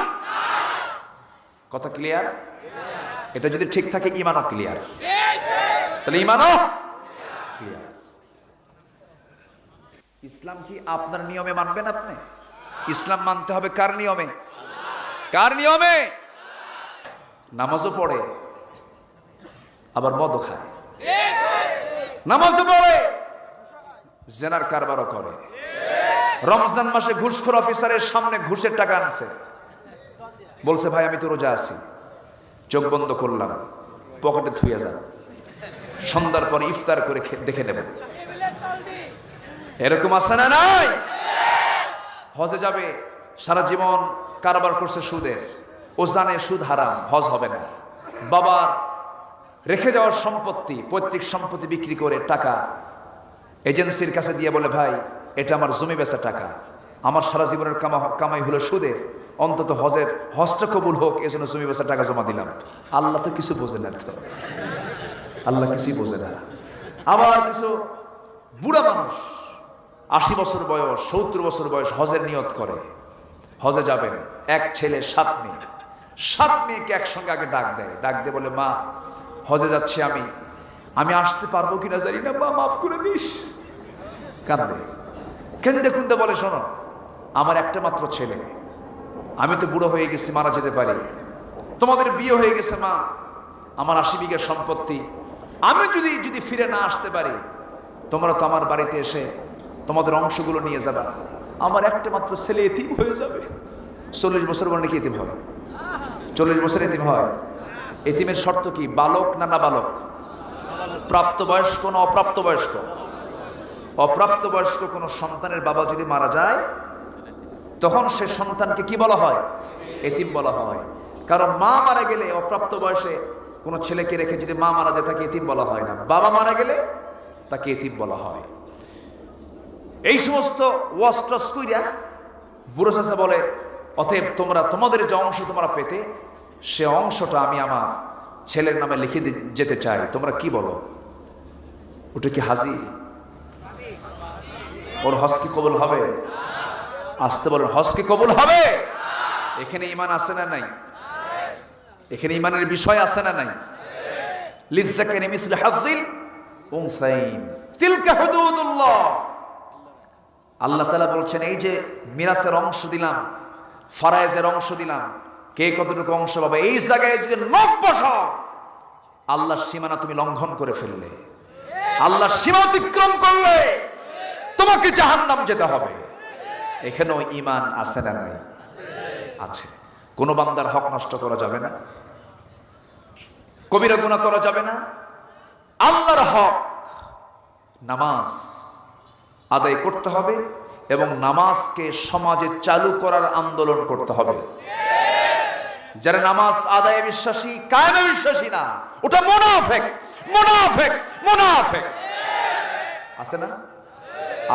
কথা ক্লিয়ার? এটা যদি ঠিক থাকে ঈমানও ক্লিয়ার, তাহলে ঈমানও ক্লিয়ার। ইসলাম কি আপনার নিয়মে মানবেন আপনি? ইসলাম মানতে হবে কার নিয়মে? কার নিয়মে? নামাজও পড়ে আবার মদও খায়, নামাজও পড়ে জেনার কারবারও করে। রমজান মাসে ঘুষখোর অফিসারের সামনে ঘুষের টাকা আনছে, বলছে ভাই আমি তো রোজা আছি, চোখ বন্ধ করলাম, পকেটে থুয়ে যান, সন্ধ্যার পর ইফতার করে দেখে নেব। এরকম আছে না নাই? হজে যাবে, সারা জীবন কারবার করছে সুদের, ও জানে সুদ হারাম, হজ হবে না। বাবার রেখে যাওয়ার সম্পত্তি, পৈতৃক সম্পত্তি বিক্রি করে টাকা এজেন্সির কাছে দিয়ে বলে ভাই এটা আমার জমি বেচা টাকা, আমার সারা জীবনের কামাই হলো সুদের, অন্তত হজটা কবুল হোক এজন্য জমি বেচা টাকা জমা দিলাম। আল্লাহ তো কিছু বোঝে না, তো আল্লাহ কিছুই বোঝে না। আবার কিছু বুড়া মানুষ 80 বছর বয়স, 70 বছর বয়স হজের নিয়ত করে, হজে যাবেন। এক ছেলে 7 মেয়ে, 7 মেয়েকে একসঙ্গে আগে ডাক দেয়, ডাক দিয়ে বলে মা হজে যাচ্ছি আমি আসতে পারবো কিনা জানি না, মা মাফ করে দিস। কাঁদবে, কেঁদে খুঁজতে বলে শোনো আমার একটা মাত্র ছেলে, আমি তো বুড়ো হয়ে গেছি, মারা যেতে পারি, তোমাদের বিয়ে হয়ে গেছে মা, আমার 80 বিঘা সম্পত্তি, আমি যদি ফিরে না আসতে পারি তোমরা তো আমার বাড়িতে এসে তোমাদের অংশগুলো নিয়ে যাবা, আমার একটা মাত্র ছেলে এতিম হয়ে যাবে। 40 বছর বলে নাকি এতিম হয়? 40 বছর এতিম হয়। এতিমের শর্ত কি? বালক না না বালক? প্রাপ্তবয়স্ক না অপ্রাপ্তবয়স্ক? অপ্রাপ্তবয়স্ক কোনো সন্তানের বাবা যদি মারা যায় তখন সে সন্তানকে কি বলা হয়? এতিম বলা হয়। কারণ মা মারা গেলে অপ্রাপ্ত বয়সে কোনো ছেলেকে রেখে যদি মা মারা যায় তাকে এতিম বলা হয় না, বাবা মারা গেলে তাকে এতিম বলা হয়। এই সমস্ত ওয়াস্টস কইরা বুড়ো চাচা বলে, অতএব তোমরা তোমাদের যে অংশ তোমরা পেতে, সে অংশটা আমি আমার ছেলের নামে লিখে যেতে চাই। তোমরা কি বলো? ওটা কি হাজি? ওর হজ কি কবুল হবে? আসতে বলেন, হজ কি কবুল হবে? এখানে ঈমান আছে না নাই? এখানে ঈমানের বিষয় আছে না নাই? লিযযাকারি মিসলু হাযযিল উনসাইন তিলকা হুদুদুল্লাহ। আল্লাহ তাআলা বলছেন, এই যে মিরাসের অংশ দিলাম, ফারায়েজের অংশ দিলাম, কে কতটুকু অংশ পাবে, এই জায়গায় যদি নখ বসাও, আল্লাহর সীমানা তুমি লঙ্ঘন করে ফেললে, আল্লাহর সীমা অতিক্রম করলে তোমাকে জাহান্নাম যেতে হবে। এখানেও ঈমান আছে না নাই? আছে। কোন বান্দার হক নষ্ট করা যাবে না, কবিরা গুনাহ করা যাবে না। আল্লাহর হক নামাজ আদায় করতে হবে এবং নামাজকে সমাজে চালু করার আন্দোলন করতে হবে। যারা নামাজ আদায়ে বিশ্বাসী, কায়েমে বিশ্বাসী না, ওটা মুনাফিক, মুনাফিক, মুনাফিক। আছে না?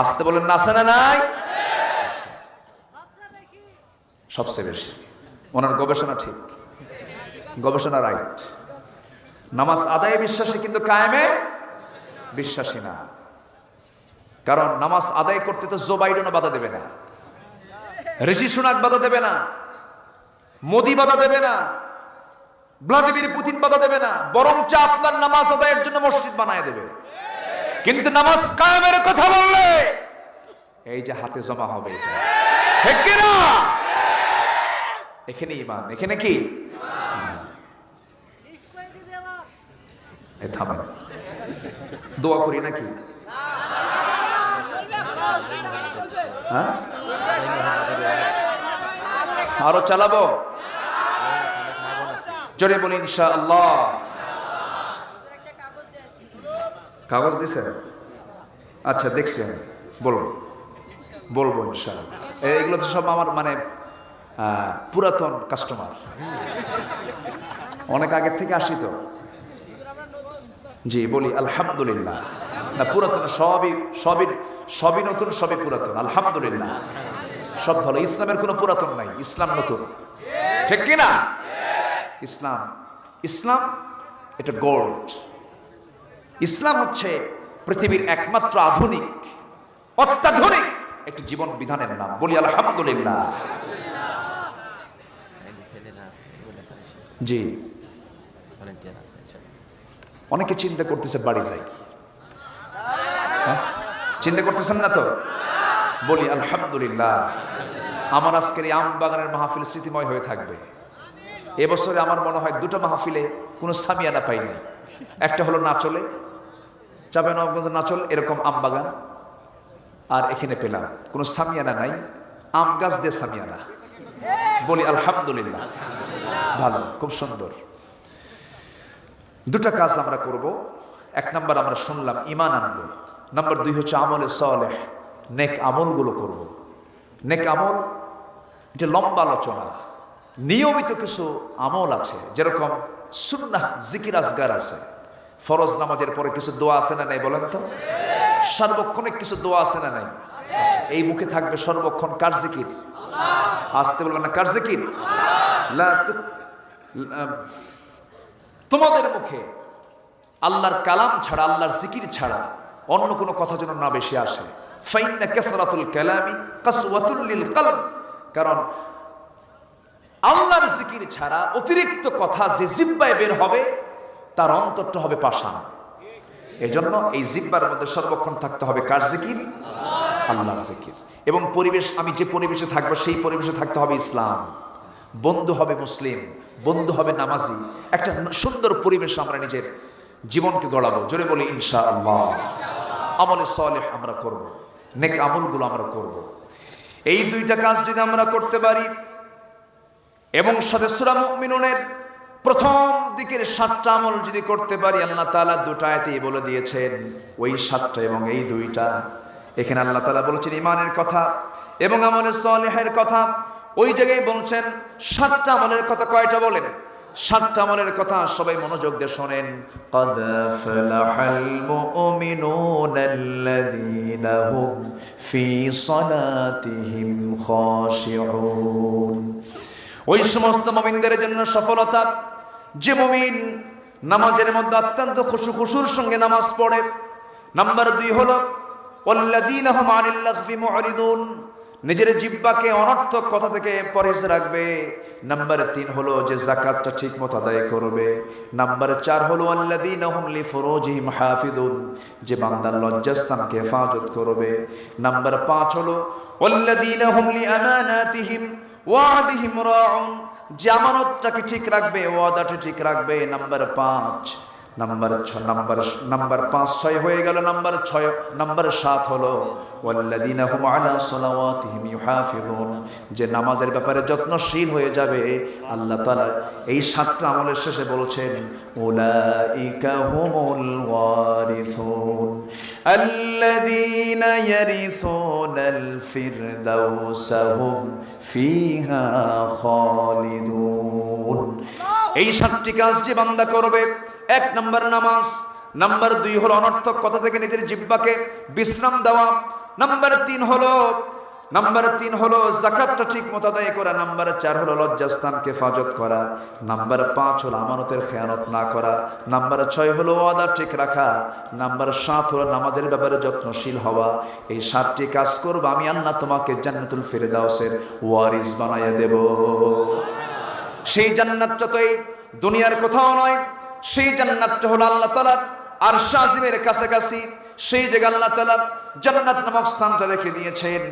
আসতে বলেন না, আছে না নাই? সবচেয়ে বেশি ওনার গবেষণা ঠিক, গবেষণা রাইট। নামাজ আদায়ে বিশ্বাসী কিন্তু কায়েমে বিশ্বাসী না। কারণ নামাজ আদায় করতে তো জো বাইডেনও বাধা দেবে না, ঋষি সুনাক বাধা দেবে না, মোদি বাধা দেবে না, ভ্লাদিমির পুতিন বাধা দেবে না, বরঞ্চ আপনার নামাজ আদায়ের জন্য মসজিদ বানায় দেবে। কিন্তু নামাজ কায়েমের কথা বললে এই যে হাতে জমা হবে, এটা ঠিক কি না? এখানে ঈমান, এখানে কি? থামেন, দোয়া করি নাকি? হ্যাঁ, আরো চালাবো? জোরে বলি ইনশাআল্লাহ। কাগজ দিছেন? আচ্ছা, দেখছেন, বলবো ইনশাআল্লাহ। এগুলো তো সব আমার মানে পুরাতন কাস্টমার, অনেক আগের থেকে আসি তো। জি বলি আলহামদুলিল্লাহ। না, পুরাতন সবই নতুন, সবই পুরাতন। আলহামদুলিল্লাহ, সব ভালো। ইসলামের কোনো পুরাতন নাই, ইসলাম নতুন, ঠিক কিনা? ইসলাম এটা গোল্ড। ইসলাম হচ্ছে পৃথিবীর একমাত্র আধুনিক, অত্যাধুনিক একটি জীবন বিধানের নাম। বলি আলহামদুলিল্লাহ। জি, অনেকে চিন্তা করতেছে বাড়ি যাই, চিন্তা করতেছেন না তো? বলি আলহামদুলিল্লাহ। আমার আজকের এই আম বাগানের মাহফিল স্মৃতিময় হয়ে থাকবে। এবছরে আমার মনে হয় দুটো মাহফিলে কোনো সামিয়ানা পাইনি। একটা হলো নাচলে, চাঁপাইনবাবগঞ্জ নাচল, এরকম আম বাগান, আর এখানে পেলাম কোনো সামিয়ানা নাই, আম গাছ দিয়ে সামিয়ানা। বলি আলহামদুলিল্লাহ, ভালো, খুব সুন্দর। দুটা কাজ আমরা করব। এক নাম্বার আমরা শুনলাম ঈমান আনবো, নাম্বার 2 হচ্ছে আমলে সালেহ, নেক আমলগুলো করব। নেক আমল এটা লম্বা আলোচনা। নিয়মিত কিছু আমল আছে, যেরকম সুন্নাহ জিকির আজগার আছে, ফরজ নামাজের পরে কিছু দোয়া আছে না নাই বলেন তো? সার্বক্ষণিক কিছু দোয়া আছে না নাই? আচ্ছা, এই মুখে থাকবে সর্বক্ষণ কার জিকির? আসতে বলবেন না, কার জিকির? তোমাদের মুখে আল্লাহর কালাম ছাড়া, আল্লাহর জিকির ছাড়া অন্য কোনো কথা যেন না বেশি আসে। ফাইন্না কাসরাতুল কালামি কাসওয়াতুল লিল কলব। কারণ আল্লাহর জিকির ছাড়া অতিরিক্ত কথা যে জিহ্বায় বের হবে, তার অন্তরটা হবে পাষাণ। এজন্য এই জিহ্বার মধ্যে সর্বক্ষণ থাকতে হবে কার জিকির? আল্লাহর জিকির। এবং পরিবেশ, আমি যে পরিবেশে থাকবো সেই পরিবেশে থাকতে হবে ইসলাম। বন্ধু হবে মুসলিম, বন্ধু হবে নামাজি। একটা সুন্দর পরিবেশ আমরা নিজের জীবনকে গড়াবো। জোরে বলি ইনশাআল্লাহ। আমলে সালেহ আমরা করব, নেক আমলগুলো আমরা করব। এই দুইটা কাজ যদি আমরা করতে পারি এবং সূরা মুমিনুনের প্রথম দিকের 7টা আমল যদি করতে পারি, আল্লাহ তাআলা 2টা আয়াতেই বলে দিয়েছেন ওই 7টা এবং এই 2টা। এখানে আল্লাহ তাআলা বলেছেন ঈমানের কথা এবং আমলে সালেহের কথা। ওই জায়গায় বলছেন 7টা আমলের কথা। কয়টা বলেন? সাতটা আমলের কথা সবাই মনোযোগ দিয়ে শোনেন। قد أفلح المؤمنون الذين هم في صلاتهم خاشعون। ওই সমস্ত মুমিনদের জন্য সফলতা যে মুমিন নামাজের মধ্যে অত্যন্ত খুশুর সঙ্গে নামাজ পড়ে। নাম্বার 2 হলো ওয়াল্লাযীনা হুম আনিল লাগফি মুরিদুন, নিজের জিহ্বাকে অনর্থক কথা থেকে পরহেজ রাখবে। নাম্বার 3 হলো যে যাকাতটা ঠিকমতো আদায় করবে। নাম্বার 4 হলো আল্লাযীনা হুম লিফুরুজিহিম হাফিজুন, যে বান্দার লজ্জাস্থানকে হেফাজত করবে। নাম্বার 5 হলো ওয়াল্লাযীনা হুম লিআমানাতিহিম ওয়া'দিহিম রাউন, যে আমানতটাকে ঠিক রাখবে, ওয়াদাটা ঠিক রাখবে। নাম্বার 5 6 হয়ে গেল। নাম্বার 7 হলো ওয়াল্লাযীনা হুম আলা সালাওয়াতিহিম ইউহাফিজুন, যে নামাজের ব্যাপারে যত্নশীল হয়ে যাবে। আল্লাহ তাআলা এই 7টা আমলের শেষে বলছেন উলাইকা হুমুল ওয়ারিসুন আল্লাযীনা ইয়ারিসুনাল ফিরদাউসা হুম ফিহা খালিদুন। এই 7টি কাজ যে বান্দা করবে, 1 নম্বর নামাজ, নাম্বার 2 হলো অনর্থক কথা থেকে নিজের জিহ্বাকে বিশ্রাম দেওয়া, নাম্বার 3 হলো যাকাতটা ঠিক মতো আদায় করা, নাম্বার 4 হলো লজ্জাস্থানকে হেফাজত করা, নাম্বার 5 হলো আমানতের খেয়ানত না করা, নাম্বার 6 হলো ওয়াদা ঠিক রাখা, নাম্বার 7 হলো নামাজের ব্যাপারে যত্নশীল হওয়া। এই 7টি কাজ করবে, আমি আল্লাহ তোমাকে জান্নাতুল ফিরদাউসের ওয়ারিস বানাইয়া দেব। সেই জান্নাতটা তো এই দুনিয়ার কোথাও নয়, সেই জান্নাতটা হলো আল্লাহ তাআলার আরশ আজিমের কাছাকাছি। সেই জায়গা আল্লাহ তাআলা জান্নাত নামক স্থানটা রেখে দিয়েছেন।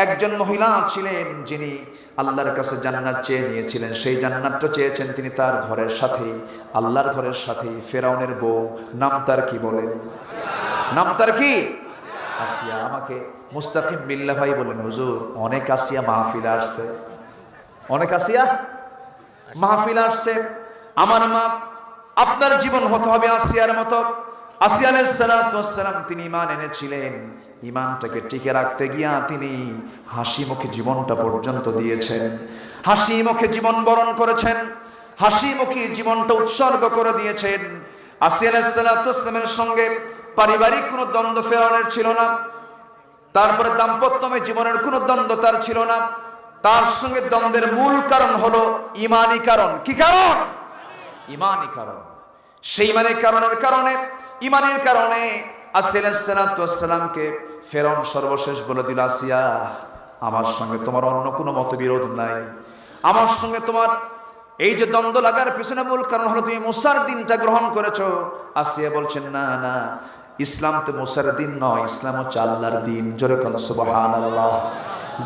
একজন মহিলা ছিলেন যিনি আল্লাহর কাছে জান্নাত চেয়ে নিয়েছিলেন। সেই জান্নাতটা চেয়েছেন তিনি তার ঘরের সাথে, আল্লাহর ঘরের সাথে। ফেরাউনের বউ, নাম তার কি বলেন? নাম তার কি? আসিয়া। আমাকে মুস্তাকিম বিল্লাহ ভাই বলেন, হুজুর অনেক আসিয়া মাহফিল আসছে, অনেক আসিয়া মাহফিল আসছে। আমার মা, আপনার জীবন হতে হবে আসিয়ার মতো। আসিয়া আলাইহিস সালাতু ওয়াস সালাম তিনি ঈমান এনেছিলেন। ঈমানটাকে টিকে রাখতে গিয়া তিনি হাসি মুখে জীবনটা পর্যন্ত দিয়েছেন, হাসি মুখে জীবন বরণ করেছেন, হাসি মুখে জীবনটা উৎসর্গ করে দিয়েছেন। আসিয়া আলাইহিস সালাতু ওয়াস সালামের সঙ্গে পারিবারিক কোনো দ্বন্দ্ব ফেরাউনের ছিল না। তারপরে দাম্পত্যময় জীবনের কোনো দ্বন্দ্ব তার ছিল না। তার সঙ্গে দ্বন্দ্বের মূল কারণ হলো ঈমানি কারণ। কি কারণ? ঈমানি কারণ। সেই ঈমানের কারণে আসিয়া আলাইহিস সালাতু ওয়াস সালামকে ফেরাউন সর্বশেষ বলে দিল, আসিয়া আমার সঙ্গে তোমার অন্য কোনো মতবিরোধ নাই, আমার সঙ্গে তোমার এই যে দ্বন্দ্ব লাগার পেছনে মূল কারণ হলো তুমি মুসার দিনটা গ্রহণ করেছো। আসিয়া বলছেন, না না, ইসলাম তো মুসার দিন নয়, ইসলাম হচ্ছে আল্লাহর দিন। জোরে বলেন সুবহানাল্লাহ।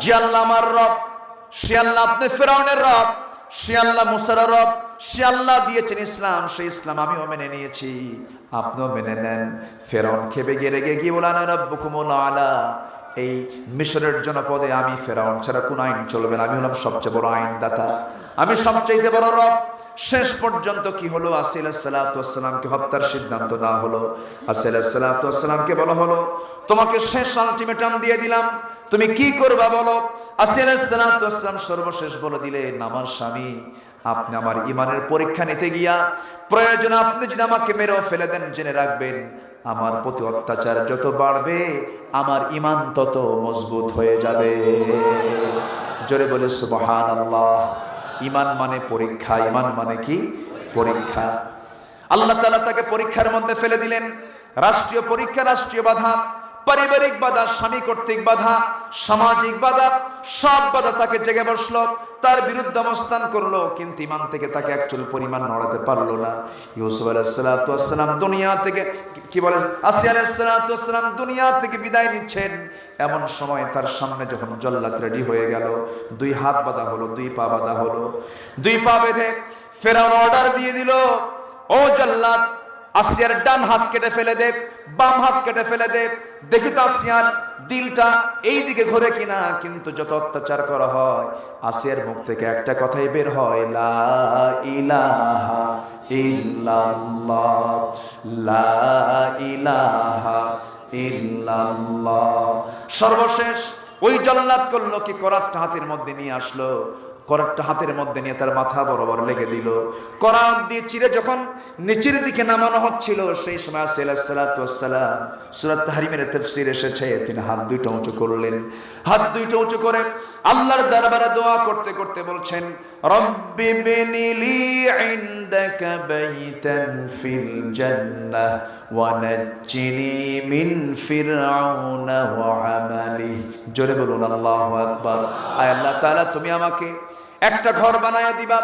যে আল্লাহ আমার রব, সে আল্লাহ আপনি ফেরাউনের রব, সে আল্লাহ মুসার রব, সে আল্লাহ দিয়েছেন ইসলাম, সেই ইসলাম আমিও মেনে নিয়েছি, আপনিও মেনে নেন। ফেরাউন খেপে গিয়ে রেগে গিয়ে বলে, আনা রাব্বুকুমুল আলা, এই মিশরের জনপদে আমি ফেরাউন ছাড়া কোন আইন চলবে না, আমি হলাম সবচেয়ে বড় আইনদাতা, আমি সবচেয়ে বড় রব। শেষ পর্যন্ত কি হলো? আসিয়া আলাইহিস সালাতু ওয়াস সালামকে হত্যার সিদ্ধান্ত না হলো। আসিয়া আলাইহিস সালাতু ওয়াস সালামকে বলা হলো, তোমাকে শেষ আলটিমেটাম দিয়ে দিলাম, তুমি কি করবা বলো। আসিয়া আলাইহিস সালাতু ওয়াস সালাম সর্বশেষ বলে দিলেন, আমার স্বামী, আপনি আমার ঈমানের পরীক্ষা নিতে গিয়া প্রয়োজন আপনি যদি আমাকে মেরেও ফেলে দেন, জেনে রাখবেন আমার প্রতি অত্যাচার যত বাড়বে আমার ঈমান তত মজবুত হয়ে যাবে। জোরে বলে সুবহানাল্লাহ। ঈমান মানে পরীক্ষা, ঈমান মানে কি? পরীক্ষা। আল্লাহ তাআলা তাকে পরীক্ষার মধ্যে ফেলে দিলেন। রাষ্ট্রীয় পরীক্ষা, রাষ্ট্রীয় বাধা, পারিবারিক বাধা, স্বামী কর্তৃক বাধা, সামাজিক বাধা, সব বাধা তাকে জেগে বসলো, তার বিরুদ্ধে অবস্থান করলো, কিন্তু ঈমান থেকে তাকে এক চুল পরিমাণ নড়াতে পারলো না। ইউসুফ আলাইহিস সালাতু ওয়াস সালাম দুনিয়া থেকে কি বলে, আসিয়া আলাইহিস সালাতু ওয়াস সালাম দুনিয়া থেকে বিদায় নিচ্ছেন। এমন সময় তার সামনে যখন জল্লাদ রেডি হয়ে গেল, 2 হাত বাঁধা হলো, 2 পা বাঁধা হলো, 2 পা বেঁধে ফেরাউন অর্ডার দিয়ে দিল, ও জল্লাদ, আসিয়ার ডান হাত কেটে ফেলে দে, বাম হাত কেটে ফেলে দে, দেখি তো আসিয়ার দিলটা এই দিকে ঘোরে কিনা। কিন্তু যত অত্যাচার করা হয়, আসিয়ার মুখ থেকে একটা কথাই বের হয়, লা ইলাহা ইল্লাল্লাহ, লা ইলাহা ইল্লাল্লাহ। সর্বশেষ ওই জল্লাদ করলো কি, করাতটা হাতের মধ্যে নিয়ে আসলো, করাতটা হাতের মধ্যে নিয়ে তার মাথা বরাবর লেগে দিল। করাত দিয়ে চিরে যখন নিচের দিকে নামানো হচ্ছিল, সেই সময় আলাইহিস সালাতু ওয়াস সালাম, সূরা তাহরিমের তাফসীর এসেছে, তিনি হাত দুইটা উঁচু করলেন। হাত দুইটা উঁচু করে আল্লাহর দরবারে দোয়া করতে করতে বলছেন, রব্বি বিনিলি ইনদাকা বাইতান ফিল জান্নাহ ওয়া নাজ্জিনি মিন ফিরআউনা ওয়া আমালিহি। জোরে বলুন আল্লাহু আকবার। আয় আল্লাহ তাআলা, তুমি আমাকে একটা ঘর বানায়া দিবা।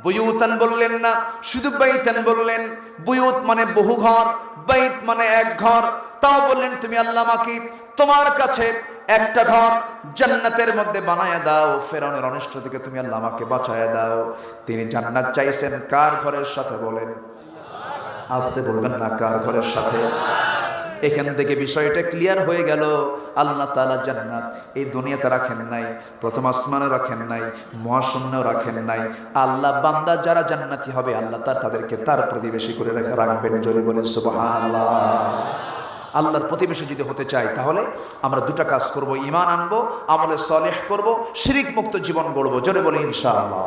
বুয়ুতান বললেন না, শুধু বাইতান বললেন। বুয়ুত মানে বহু ঘর, বাইত মানে এক ঘর। তাও বললেন তুমি আল্লাহ আমাকে তোমার কাছে একটা ঘর জান্নাতের মধ্যে বানায়া দাও, ফেরাউনের অনিষ্ট থেকে তুমি আল্লাহ আমাকে বাঁচায়া দাও। তিনি জান্নাত চাইছেন কার ঘরের সাথে বলেন? আসতে বলবেন না, কার ঘরের সাথে? এখান থেকে বিষয়টা ক্লিয়ার হয়ে গেল। আল্লাহ তাআলা জান্নাত এই দুনিয়াতে রাখেন নাই, প্রথম আসমানে রাখেন নাই, মহাশূন্যেও রাখেন নাই। আল্লাহ বান্দা যারা জান্নাতি হবে, আল্লাহ তাদেরকে তার প্রতিবেশী করে রাখবেন। জোরে বলেন সুবহানাল্লাহ। আল্লাহর প্রতিবেশী যদি হতে চাই, তাহলে আমরা দুটা কাজ করব, ঈমান আনবো, আমলে সালেহ করব, শিরক মুক্ত জীবন গড়ব। জোরে বলি ইনশাআল্লাহ।